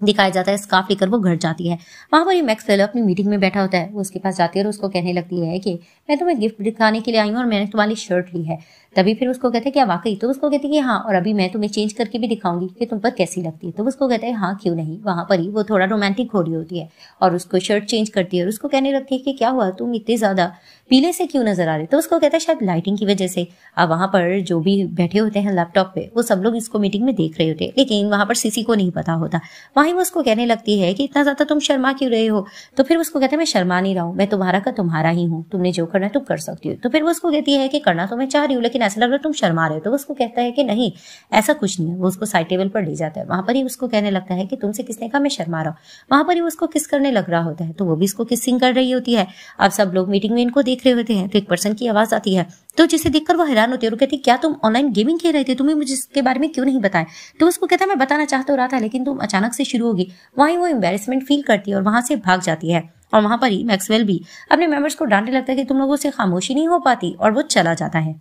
दिखाया जाता है स्कार्फ लेकर वो घर जाती है। वहां पर ये मैक्सवेल अपनी मीटिंग में बैठा होता है, वो उसके पास जाती है और उसको कहने लगती है कि मैं तुम्हें गिफ्ट दिखाने के लिए आई हूँ और मैंने तुम्हारी शर्ट ली है। तभी फिर उसको कहते हैं क्या वाकई? तो उसको कहती है कि हाँ, और अभी मैं तुम्हें चेंज करके भी दिखाऊंगी कि तुम पर कैसी लगती है। तो उसको कहते हैं हाँ क्यों नहीं। वहां पर ही वो थोड़ा रोमांटिक हो रही होती है और उसको शर्ट चेंज करती है और उसको कहने लगती है कि क्या हुआ, तुम इतने ज्यादा पीले से क्यों नजर आ रहे? तो उसको कहता है शायद लाइटिंग की वजह से। अब वहां पर जो भी बैठे होते हैं लैपटॉप पे वो सब लोग इसको मीटिंग में देख रहे होते हैं, लेकिन वहां पर सीसी को नहीं पता होता। वहीं वो उसको कहने लगती है कि इतना ज्यादा तुम शर्मा क्यों रहे हो? तो फिर उसको कहते हैं मैं शर्मा नहीं रहा हूँ, मैं तुम्हारा का तुम्हारा ही हूँ, तुमने जो करना है तुम कर सकती हो। तो फिर वो उसको कहती है कि करना तो मैं चाह रही हूँ लेकिन ऐसा लग रहा है तुम शर्मा रहे हो। तो उसको कहता है कि नहीं ऐसा कुछ नहीं है। वो उसको साइड टेबल पर ले जाता है। वहां पर ही उसको कहने लगता है कि तुमसे किसने कहा मैं शर्मा रहा हूँ। वहां पर ही उसको किस करने लग रहा होता है, तो वो भी इसको किसिंग कर रही होती है। अब सब लोग मीटिंग में इनको देख रहे होते हैं तो एक पर्सन की आवाज आती है, तो जिसे देखकर वो हैरान होती है और कहती है क्या तुम ऑनलाइन गेमिंग खेल रहे थे, तुम्हें मुझे इसके बारे में क्यों नहीं बताया? तो उसको कहता है मैं बताना चाहता रहा था लेकिन तुम अचानक से शुरू होगी। वहीं वो एम्बेरसमेंट फील करती है और वहां से भाग जाती है। और वहां पर ही मैक्सवेल भी अपने मेंबर्स को डांटने लगता है कि तुम लोगों से खामोशी नहीं हो पाती, और वो चला जाता है।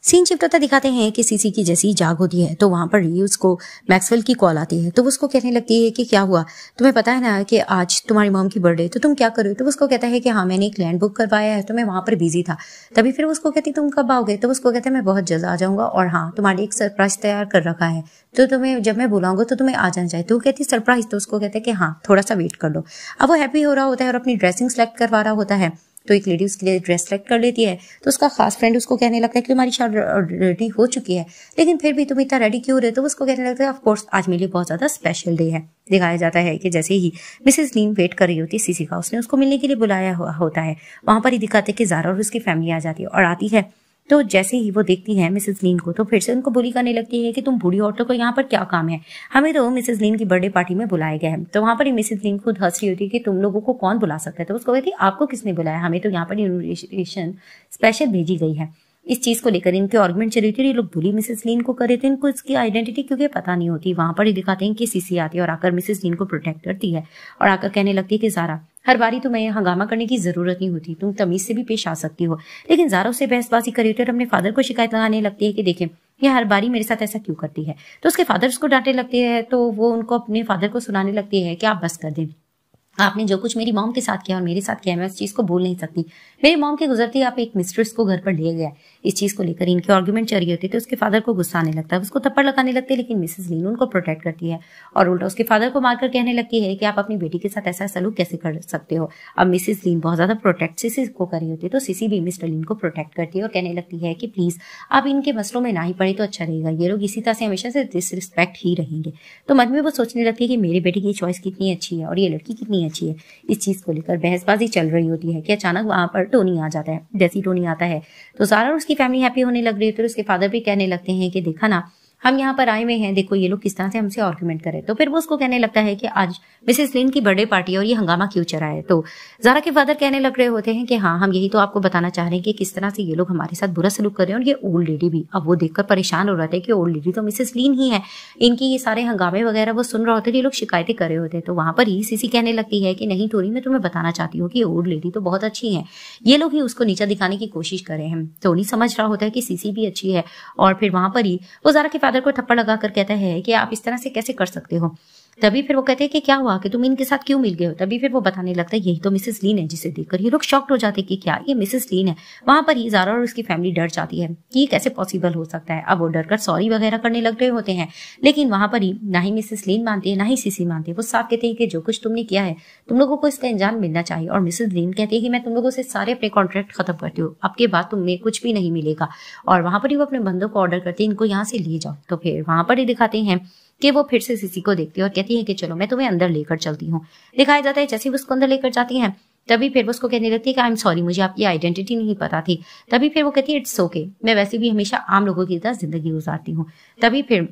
सीन शिफ्ट होता दिखाते हैं कि सीसी की जैसी जाग होती है तो वहां पर रीयूज को मैक्सवेल की कॉल आती है। तो वो उसको कहने लगती है कि क्या हुआ, तुम्हें पता है ना कि आज तुम्हारी मॉम की बर्थडे, तो तुम क्या करो? तो उसको कहता है कि हाँ मैंने एक लैंड बुक करवाया है तो मैं वहां पर बिजी था। तभी फिर उसको कहती तुम कब आओगे? तो उसको कहता है मैं बहुत जल्द आ जाऊंगा और हाँ तुम्हारे एक सरप्राइज तैयार कर रखा है, तो तुम्हें जब मैं बुलाऊंगा तो तुम्हें आ जाना चाहिए। तो वो कहती सरप्राइज? तो उसको कहते हैं कि हाँ थोड़ा सा वेट कर लो। अब वो हैप्पी हो रहा होता है और अपनी ड्रेसिंग सेलेक्ट करवा रहा होता है, तो एक लेडी उसके लिए ड्रेस सेलेक्ट कर लेती है। तो उसका खास फ्रेंड उसको कहने लगता है कि तुम्हारी शादी रेडी हो चुकी है लेकिन फिर भी तुम इतना रेडी क्यों रहे? तो उसको कहने लगता है ऑफ कोर्स आज मेरे लिए बहुत ज्यादा स्पेशल डे है। दिखाया जाता है कि जैसे ही मिसेस लीन वेट कर रही होती है सीसी का, उसने उसको मिलने के लिए बुलाया होता है। वहां पर ही दिखाते कि ज़ारा और उसकी फैमिली आ जाती है और आती है। तो जैसे ही वो देखती है मिसेस लीन को तो फिर से उनको बुली करने लगती है कि तुम बूढ़ी औरतों को यहाँ पर क्या काम है, हमें तो मिसेस लीन की बर्थडे पार्टी में बुलाया गया है। तो वहां पर ही मिसेस लीन खुद हंस रही होती है कि तुम लोगों को कौन बुला सकता है? तो उसको कहती है आपको किसने बुलाया, हमें तो यहाँ पर इन्विटेशन स्पेशल भेजी गई है। इस चीज को लेकर इनके आर्गुमेंट चल रही थी। ये लोग बुली मिसेस लीन को कर रहे थे, इनको इसकी आइडेंटिटी क्योंकि पता नहीं होती। वहां पर ही दिखाते हैं कि सीसी आती है और आकर मिसेस लीन को प्रोटेक्ट करती है और आकर कहने लगती है कि ज़ारा हर बारी तुम्हें हंगामा करने की जरूरत नहीं होती, तुम तमीज से भी पेश आ सकती हो। लेकिन ज़ारा उससे बहसबाजी कर रही होती है और अपने फादर को शिकायत लगाने लगती है कि देखें ये हर बारी मेरे साथ ऐसा क्यों करती है। तो उसके फादर उसको डांटने लगते हैं तो वो उनको अपने फादर को सुनाने लगती है कि आप बस कर दें, आपने जो कुछ मेरी मॉम के साथ किया और मेरे साथ किया मैं उस चीज को भूल नहीं सकती। मेरी मॉम के गुजरते ही आप एक मिस्ट्रेस को घर पर ले गया। इस चीज को लेकर इनके आर्गुमेंट चल रही होती है तो उसके फादर को गुस्सा आने लगता है, उसको थप्पड़ लगाने लगते हैं। लेकिन मिसेस लीन उनको प्रोटेक्ट करती है और उल्टा उसके फादर को मारकर कहने लगती है कि आप अपनी बेटी के साथ ऐसा सलूक कैसे कर सकते हो। अब मिसेस लीन बहुत ज्यादा प्रोटेक्ट सीसी को कर रही होती है तो सीसी भी मिस्टर लीन को प्रोटेक्ट करती है और कहने लगती है कि प्लीज आप इनके मसलों में ना ही पड़े तो अच्छा रहेगा, ये लोग इसी तरह से हमेशा से डिसरिस्पेक्ट ही रहेंगे। तो मन में वो सोचने लगती है कि मेरे बेटे की चॉइस कितनी अच्छी है और ये लड़की कितनी अच्छी है। इस चीज को लेकर बहसबाजी चल रही होती है कि अचानक वहां पर टोनी आ जाता है। जैसे ही टोनी आता है तो ज़ारा और उसकी फैमिली हैप्पी होने लग रही है। तो उसके फादर भी कहने लगते हैं कि देखा ना हम यहाँ पर आए हुए हैं, देखो ये लोग किस तरह से हमसे आर्गुमेंट करे। तो फिर वो उसको कहने लगता है कि आज मिसेस लिन की बर्थडे पार्टी है और ये हंगामा क्यों चला है। तो ज़ारा के फादर कहने लग रहे होते हैं कि हाँ हम यही तो आपको बताना चाह रहे हैं कि किस तरह से ये लोग हमारे साथ बुरा सलूक कर रहे हैं। और ये ओल्ड लेडी भी, अब वो देखकर परेशान हो रहा था कि ओल्ड लेडी तो मिसेस लिन ही है, इनकी ये सारे हंगामे वगैरह वो सुन रहे होते थे, ये लोग शिकायतें कर रहे होते। तो वहां पर ही सीसी कहने लगती है कि नहीं टोनी मैं तुम्हें बताना चाहती हूँ कि ओल्ड लेडी तो बहुत अच्छी है, ये लोग ही उसको नीचा दिखाने की कोशिश कर रहे हैं। टोनी समझ रहा होता है कि सीसी भी अच्छी है और फिर वहां पर ही वो ज़ारा के फादर को थप्पड़ लगाकर कहता है कि आप इस तरह से कैसे कर सकते हो। तभी फिर वो कहते हैं कि क्या हुआ कि तुम इनके साथ क्यों मिल गए हो। तभी फिर वो बताने लगता है यही तो मिसेस लीन है, जिसे देखकर ये लोग शॉक्ड हो जाते हैं कि क्या ये मिसेस लीन है। वहां पर ही ज़ारा और उसकी फैमिली डर जाती है कि ये कैसे पॉसिबल हो सकता है। अब वो डर कर सॉरी वगैरह करने लग रहे होते हैं, लेकिन वहां पर ही ना ही मिसेस लीन मानती है ना ही सीसी मानती है। वो साफ कहते हैं कि जो कुछ तुमने किया है तुम लोगों को इसका इंजाम मिलना चाहिए। और मिसेस लीन कहती है कि मैं तुम लोगों से सारे अपने कॉन्ट्रैक्ट खत्म करती हूँ, अब के बाद तुम्हें कुछ भी नहीं मिलेगा। और वहां पर ही वो अपने बंदों को ऑर्डर करती है इनको यहाँ से ले जाओ। तो फिर वहां पर ही दिखाते हैं कि वो फिर से सीसी को देखती है और कहती है कि चलो मैं तुम्हें अंदर लेकर चलती हूँ। दिखाया जाता है जैसे ही उसको अंदर लेकर जाती हैं तभी फिर वो उसको कहने लगती है कि आई एम सॉरी मुझे आपकी आइडेंटिटी नहीं पता थी। तभी फिर वो कहती है इट्स ओके, मैं वैसे भी हमेशा आम लोगों की तरह जिंदगी गुजारती हूँ। तभी फिर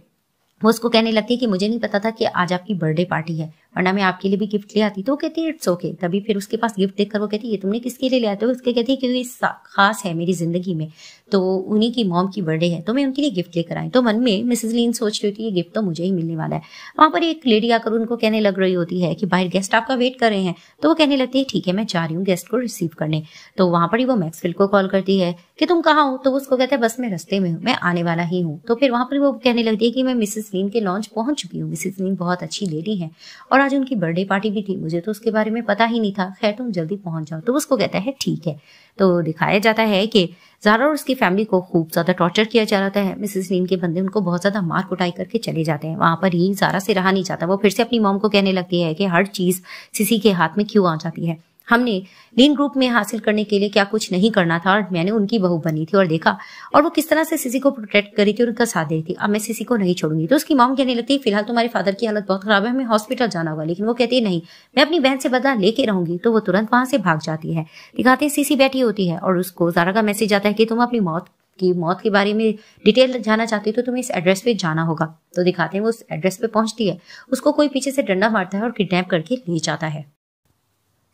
वो उसको कहने लगती है कि मुझे नहीं पता था कि आज आपकी बर्थडे पार्टी है। वरना मैं आपके लिए भी गिफ्ट ले आती। तो वो कहती है इट्स ओके। तभी फिर उसके पास गिफ्ट देखकर वो कहती है ये तुमने किसके लिए लिया? तो उसके कहती है क्योंकि खास है मेरी जिंदगी में, तो उन्हीं की मॉम की बर्थडे है तो मैं उनके लिए गिफ्ट लेकर आई। तो मन में मिसेस लीन सोच रही होती है ये गिफ्ट तो मुझे ही मिलने वाला है। वहां पर एक लेडी आकर उनको कहने लग रही होती है कि बाहर गेस्ट आपका वेट कर रहे हैं। तो वो कहने लगती है ठीक है मैं जा रही हूँ गेस्ट को रिसीव करने। तो वहां पर ही वो मैक्सवेल को कॉल करती है कि तुम कहाँ हो? तो वो उसको कहता है बस मैं रास्ते में हूँ, मैं आने वाला ही हूँ। तो फिर वहां पर वो कहने लगती है कि मैं मिसेस लीन के लॉन्च पहुंच चुकी हूँ। मिसेस लीन बहुत अच्छी लेडी है और आज उनकी बर्थडे पार्टी भी थी, मुझे तो उसके बारे में पता ही नहीं था, खैर तुम जल्दी पहुंच जाओ। तो उसको कहता है ठीक है। तो दिखाया जाता है कि ज़ारा और उसकी फैमिली को खूब ज्यादा टॉर्चर किया जा रहा है। मिसेस लीन के बंदे उनको बहुत ज्यादा मार कुटाई करके चले जाते हैं। वहां पर ये ज़ारा से रहा नहीं जाता, वो फिर से अपनी मॉम को कहने लगती है कि हर चीज सिसी के हाथ में क्यों आ जाती है, हमने लीन ग्रुप में हासिल करने के लिए क्या कुछ नहीं करना था और मैंने उनकी बहू बनी थी और देखा और वो किस तरह से सिसी को प्रोटेक्ट करी थी और उनका साथ दे रही थी। अब मैं सिसी को नहीं छोड़ूंगी। तो उसकी मॉम कहने लगती है फिलहाल तुम्हारे फादर की हालत बहुत खराब है, हमें हॉस्पिटल जाना होगा। लेकिन वो कहती है नहीं मैं अपनी बहन से बदला लेके रहूंगी। तो वो तुरंत वहां से भाग जाती है। दिखाते हैं सिसी बैठी होती है और उसको ज़ारा का मैसेज आता है कि तुम अपनी मौत के बारे में डिटेल जानना चाहती हो तो तुम्हें इस एड्रेस पे जाना होगा। तो दिखाते हैं वो उस एड्रेस पे पहुंचती है, उसको कोई पीछे से डंडा मारता है और किडनैप करके ले जाता है।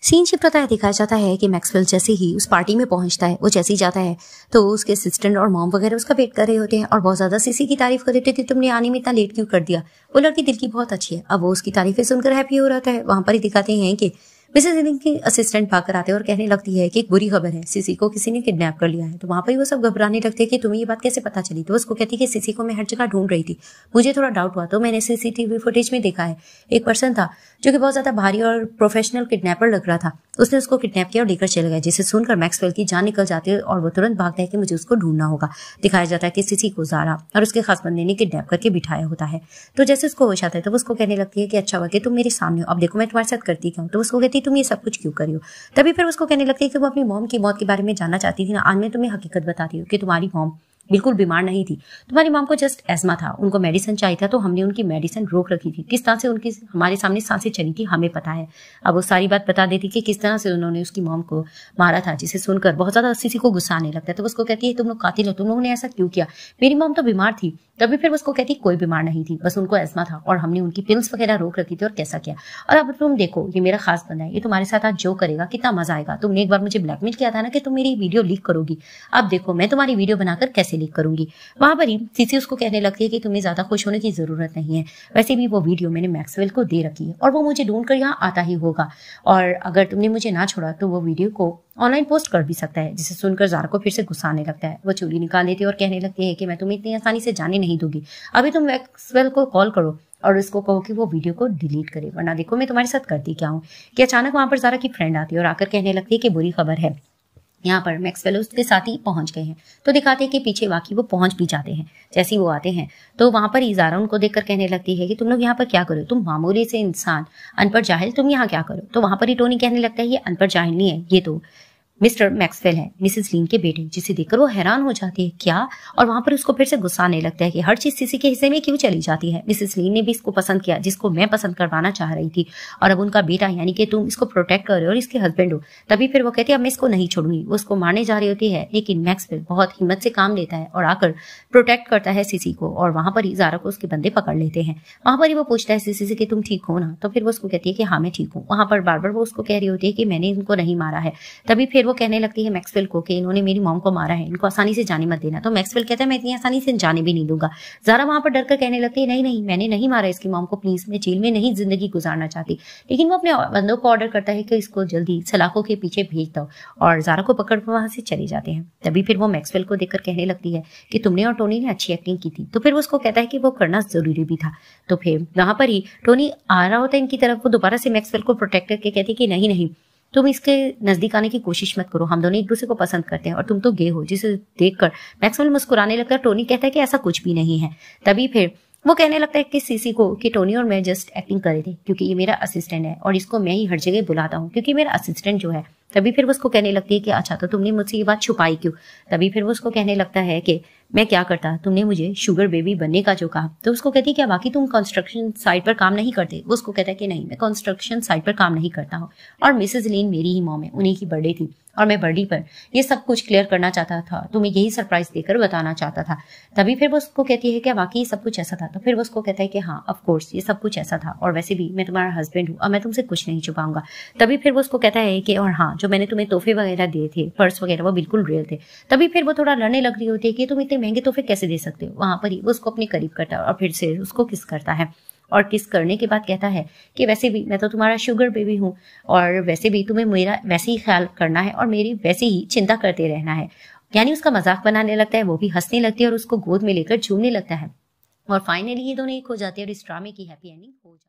सीन शिफ्ट होता है, दिखाया जाता है कि मैक्सवेल जैसे ही उस पार्टी में पहुंचता है, वो जैसे ही जाता है तो उसके असिस्टेंट और मॉम वगैरह उसका वेट कर रहे होते हैं और बहुत ज्यादा सीसी की तारीफ कर देते हैं कि तुमने आने में इतना लेट क्यों कर दिया, वो लड़की दिल की बहुत अच्छी है। अब वो उसकी तारीफें सुनकर हैप्पी हो रहा है। वहां पर ही दिखाते हैं कि मिसेस लीन की असिस्टेंट भागकर आते हैं और कहने लगती है कि एक बुरी खबर है, सिसी को किसी ने किडनैप कर लिया है। तो वहां पर ही वो सब घबराने लगते हैं कि तुम्हें ये बात कैसे पता चली। तो उसको कहती है कि सिसी को मैं हर जगह ढूंढ रही थी, मुझे थोड़ा डाउट हुआ तो मैंने सीसीटीवी फुटेज में देखा है एक पर्सन था जो कि बहुत ज्यादा भारी और प्रोफेशनल किडनैपर लग रहा था, उसने उसको किडनैप किया और लेकर चले गए। जिसे सुनकर मैक्सवेल की जान निकल जाती है और वो तुरंत भागता है कि मुझे उसको ढूंढना होगा। दिखाया जाता है कि सिसी को ज़ारा और उसके खास बंदे ने किडनैप करके बिठाया होता है। तो जैसे उसको होश आता है तो वो उसको कहने लगती है कि अच्छा हुआ कि तुम मेरे सामने हो, अब देखो मैं तुम्हारे साथ करती क्या हूँ। तो उसको कहती है तुम ये सब कुछ क्यों करी हो। तभी फिर उसको कहने लगती है कि वो अपनी मॉम की मौत के बारे में जानना चाहती थी ना, आज मैं तुम्हें हकीकत बताती हूँ कि तुम्हारी मॉम बिल्कुल बीमार नहीं थी, तुम्हारी मॉम को जस्ट एस्मा था, उनको मेडिसिन चाहिए था तो हमने उनकी मेडिसिन रोक रखी थी। किस तरह से उनकी हमारे सामने सांसें चली थी हमें पता है। अब वो सारी बात बता देती कि किस तरह से उन्होंने उसकी मॉम को मारा था, जिसे सुनकर बहुत ज्यादा सिसी को गुस्सा आने लगता है। तो उसको कहती है तुम लोग कातिल हो, तुम लोगों ने ऐसा क्यों किया, मेरी मॉम तो बीमार थी। तभी फिर उसको कहती कोई बीमार नहीं थी, बस उनको एस्मा था और हमने उनकी पिल्स वगैरह रोक रखी थी और कैसा किया। और अब तुम देखो ये मेरा खास बंदा है, ये तुम्हारे साथ आज जो करेगा कितना मजा आएगा। तुमने एक बार मुझे ब्लैकमेल किया था ना कि तुम मेरी वीडियो लीक करोगी, अब देखो मैं तुम्हारी वीडियो बनाकर कैसे लीक करूंगी। वहां पर ही सीसी उसको कहने लगती है कि तुम्हें ज्यादा खुश होने की जरूरत नहीं है, वैसे भी वो वीडियो मैंने मैक्सवेल को दे रखी है और वो मुझे ढूंढकर यहाँ आता ही होगा और अगर तुमने मुझे ना छोड़ा तो वो वीडियो को ऑनलाइन पोस्ट कर भी सकता है। जिसे सुनकर ज़ारा को फिर से गुस्सा आने लगता है। वो चूड़ी निकाल लेती है और कहने लगती है कि मैं तुम्हें इतनी आसानी से जाने नहीं दूंगी, अभी तुम मैक्सवेल को कॉल करो और उसको कहो कि वो वीडियो को डिलीट करे, वरना देखो मैं तुम्हारे साथ करती क्या हूँ। कि अचानक वहां पर ज़ारा की फ्रेंड आती है और आकर कहने लगती है कि बुरी खबर है, यहाँ पर मैक्सवेल उसके साथ ही पहुंच गए हैं। तो दिखाते हैं कि पीछे वाकई वो पहुंच भी जाते हैं। जैसे ही वो आते हैं तो वहां पर ज़ारा उनको देखकर कहने लगती है कि तुम लोग यहाँ पर क्या करो, तुम मामूली से इंसान अनपढ़ जाहिल, तुम यहाँ क्या करो। तो वहां पर ही टोनी कहने लगता है ये अनपढ़ जाहिल नहीं है, ये तो मिस्टर मैक्सवेल है, मिसेस लीन के बेटे। जिसे देखकर वो हैरान हो जाती है क्या, और वहां पर उसको फिर से गुस्सा आने लगता है कि हर चीज सिसी के हिस्से में क्यों चली जाती है। मिसेस लीन ने भी इसको पसंद किया जिसको मैं पसंद करवाना चाह रही थी और अब उनका बेटा यानी कि तुम इसको प्रोटेक्ट कर रहे हो और इसके हस्बैंड हो। तभी फिर वो कहती है अब मैं इसको नहीं छोड़ूंगी। वो उसको मारने जा रही होती है लेकिन मैक्सवेल बहुत हिम्मत से काम लेता है और आकर प्रोटेक्ट करता है सिसी को और वहां पर ही ज़ारा को उसके बंदे पकड़ लेते हैं। वहां पर ही वो पूछता है सिसी से कि तुम ठीक हो ना। तो फिर वो उसको कहती है कि हाँ मैं ठीक हूँ। वहां पर बार बार वो उसको कह रही होती है कि मैंने इनको नहीं मारा है। तभी फिर वो कहने लगती है मैक्सवेल को कि इन्होंने मेरी मॉम को मारा है, इनको आसानी से जाने मत देना। तो मैक्सवेल कहता है मैं इतनी आसानी से जाने भी नहीं दूंगा। ज़ारा वहां पर डरकर कहने लगती है नहीं नहीं मैंने नहीं मारा इसकी मॉम को, प्लीज मैं जेल में नहीं जिंदगी गुजारना चाहती। लेकिन वो अपने बंदों को ऑर्डर करता है कि इसको जल्दी सलाखों के पीछे भेज दो और ज़ारा को पकड़ वहां से चले जाते हैं। तभी फिर वो मैक्सवेल को देखकर कहने लगती है कि तुमने और टोनी ने अच्छी एक्टिंग की थी। तो फिर वो उसको कहता है कि वो करना जरूरी भी था। तो फिर वहां पर ही टोनी आ रहा होता है इनकी तरफ, वो दोबारा से मैक्सवेल को प्रोटेक्ट करके कहती है कि नहीं नहीं तुम इसके नजदीक आने की कोशिश मत करो, हम दोनों एक दूसरे को पसंद करते हैं और तुम तो गे हो। जिसे देखकर मैक्सवेल मुस्कुराने लगता है। टोनी कहता है कि ऐसा कुछ भी नहीं है। तभी फिर वो कहने लगता है कि सीसी को कि टोनी और मैं जस्ट एक्टिंग कर रहे थे क्योंकि ये मेरा असिस्टेंट है और इसको मैं ही हर जगह बुलाता हूँ क्योंकि मेरा असिस्टेंट जो है। तभी फिर वो उसको कहने लगती है कि अच्छा तो तुमने मुझसे ये बात छुपाई क्यों। तभी फिर वो उसको कहने लगता है कि मैं क्या करता, तुमने मुझे शुगर बेबी बनने का जो कहा। तो उसको कहती क्या बाकी तुम कंस्ट्रक्शन साइट पर काम नहीं करते? वो उसको कहता है कि नहीं, मैं कंस्ट्रक्शन साइट पर काम नहीं करता हूँ, और मिसेज लीन मेरी ही मॉम है, उन्हीं की बर्थडे थी और मैं बर्थडे पर ये सब कुछ क्लियर करना चाहता था, तुम्हें यही सरप्राइज देकर बताना चाहता था। तभी फिर वो उसको कहती है कि वाकई सब कुछ ऐसा था? तो फिर वो उसको कहता है कि हाँ ऑफ कोर्स ये सब कुछ ऐसा था, और वैसे भी मैं तुम्हारा हस्बैंड हूँ और मैं तुमसे कुछ नहीं छुपाऊंगा। तभी फिर वो उसको कहता है कि और हाँ, जो मैंने तुम्हें तोहफे वगैरह दिए थे, पर्स वगैरह, वो बिल्कुल रियल थे। तभी फिर वो थोड़ा लड़ने लग रही होती है कि तुम इतने महंगे तोहफे कैसे दे सकते हो। वहां पर ही वो उसको अपने करीब करता है और फिर से उसको किस करता है, और किस करने के बाद कहता है कि वैसे भी मैं तो तुम्हारा शुगर बेबी हूँ, और वैसे भी तुम्हें मेरा वैसे ही ख्याल करना है और मेरी वैसे ही चिंता करते रहना है। यानी उसका मजाक बनाने लगता है, वो भी हंसने लगती है और उसको गोद में लेकर झूमने लगता है। और फाइनली ये दोनों एक हो जाते हैं और इस ड्रामे की हैप्पी एंडिंग हो जाती है।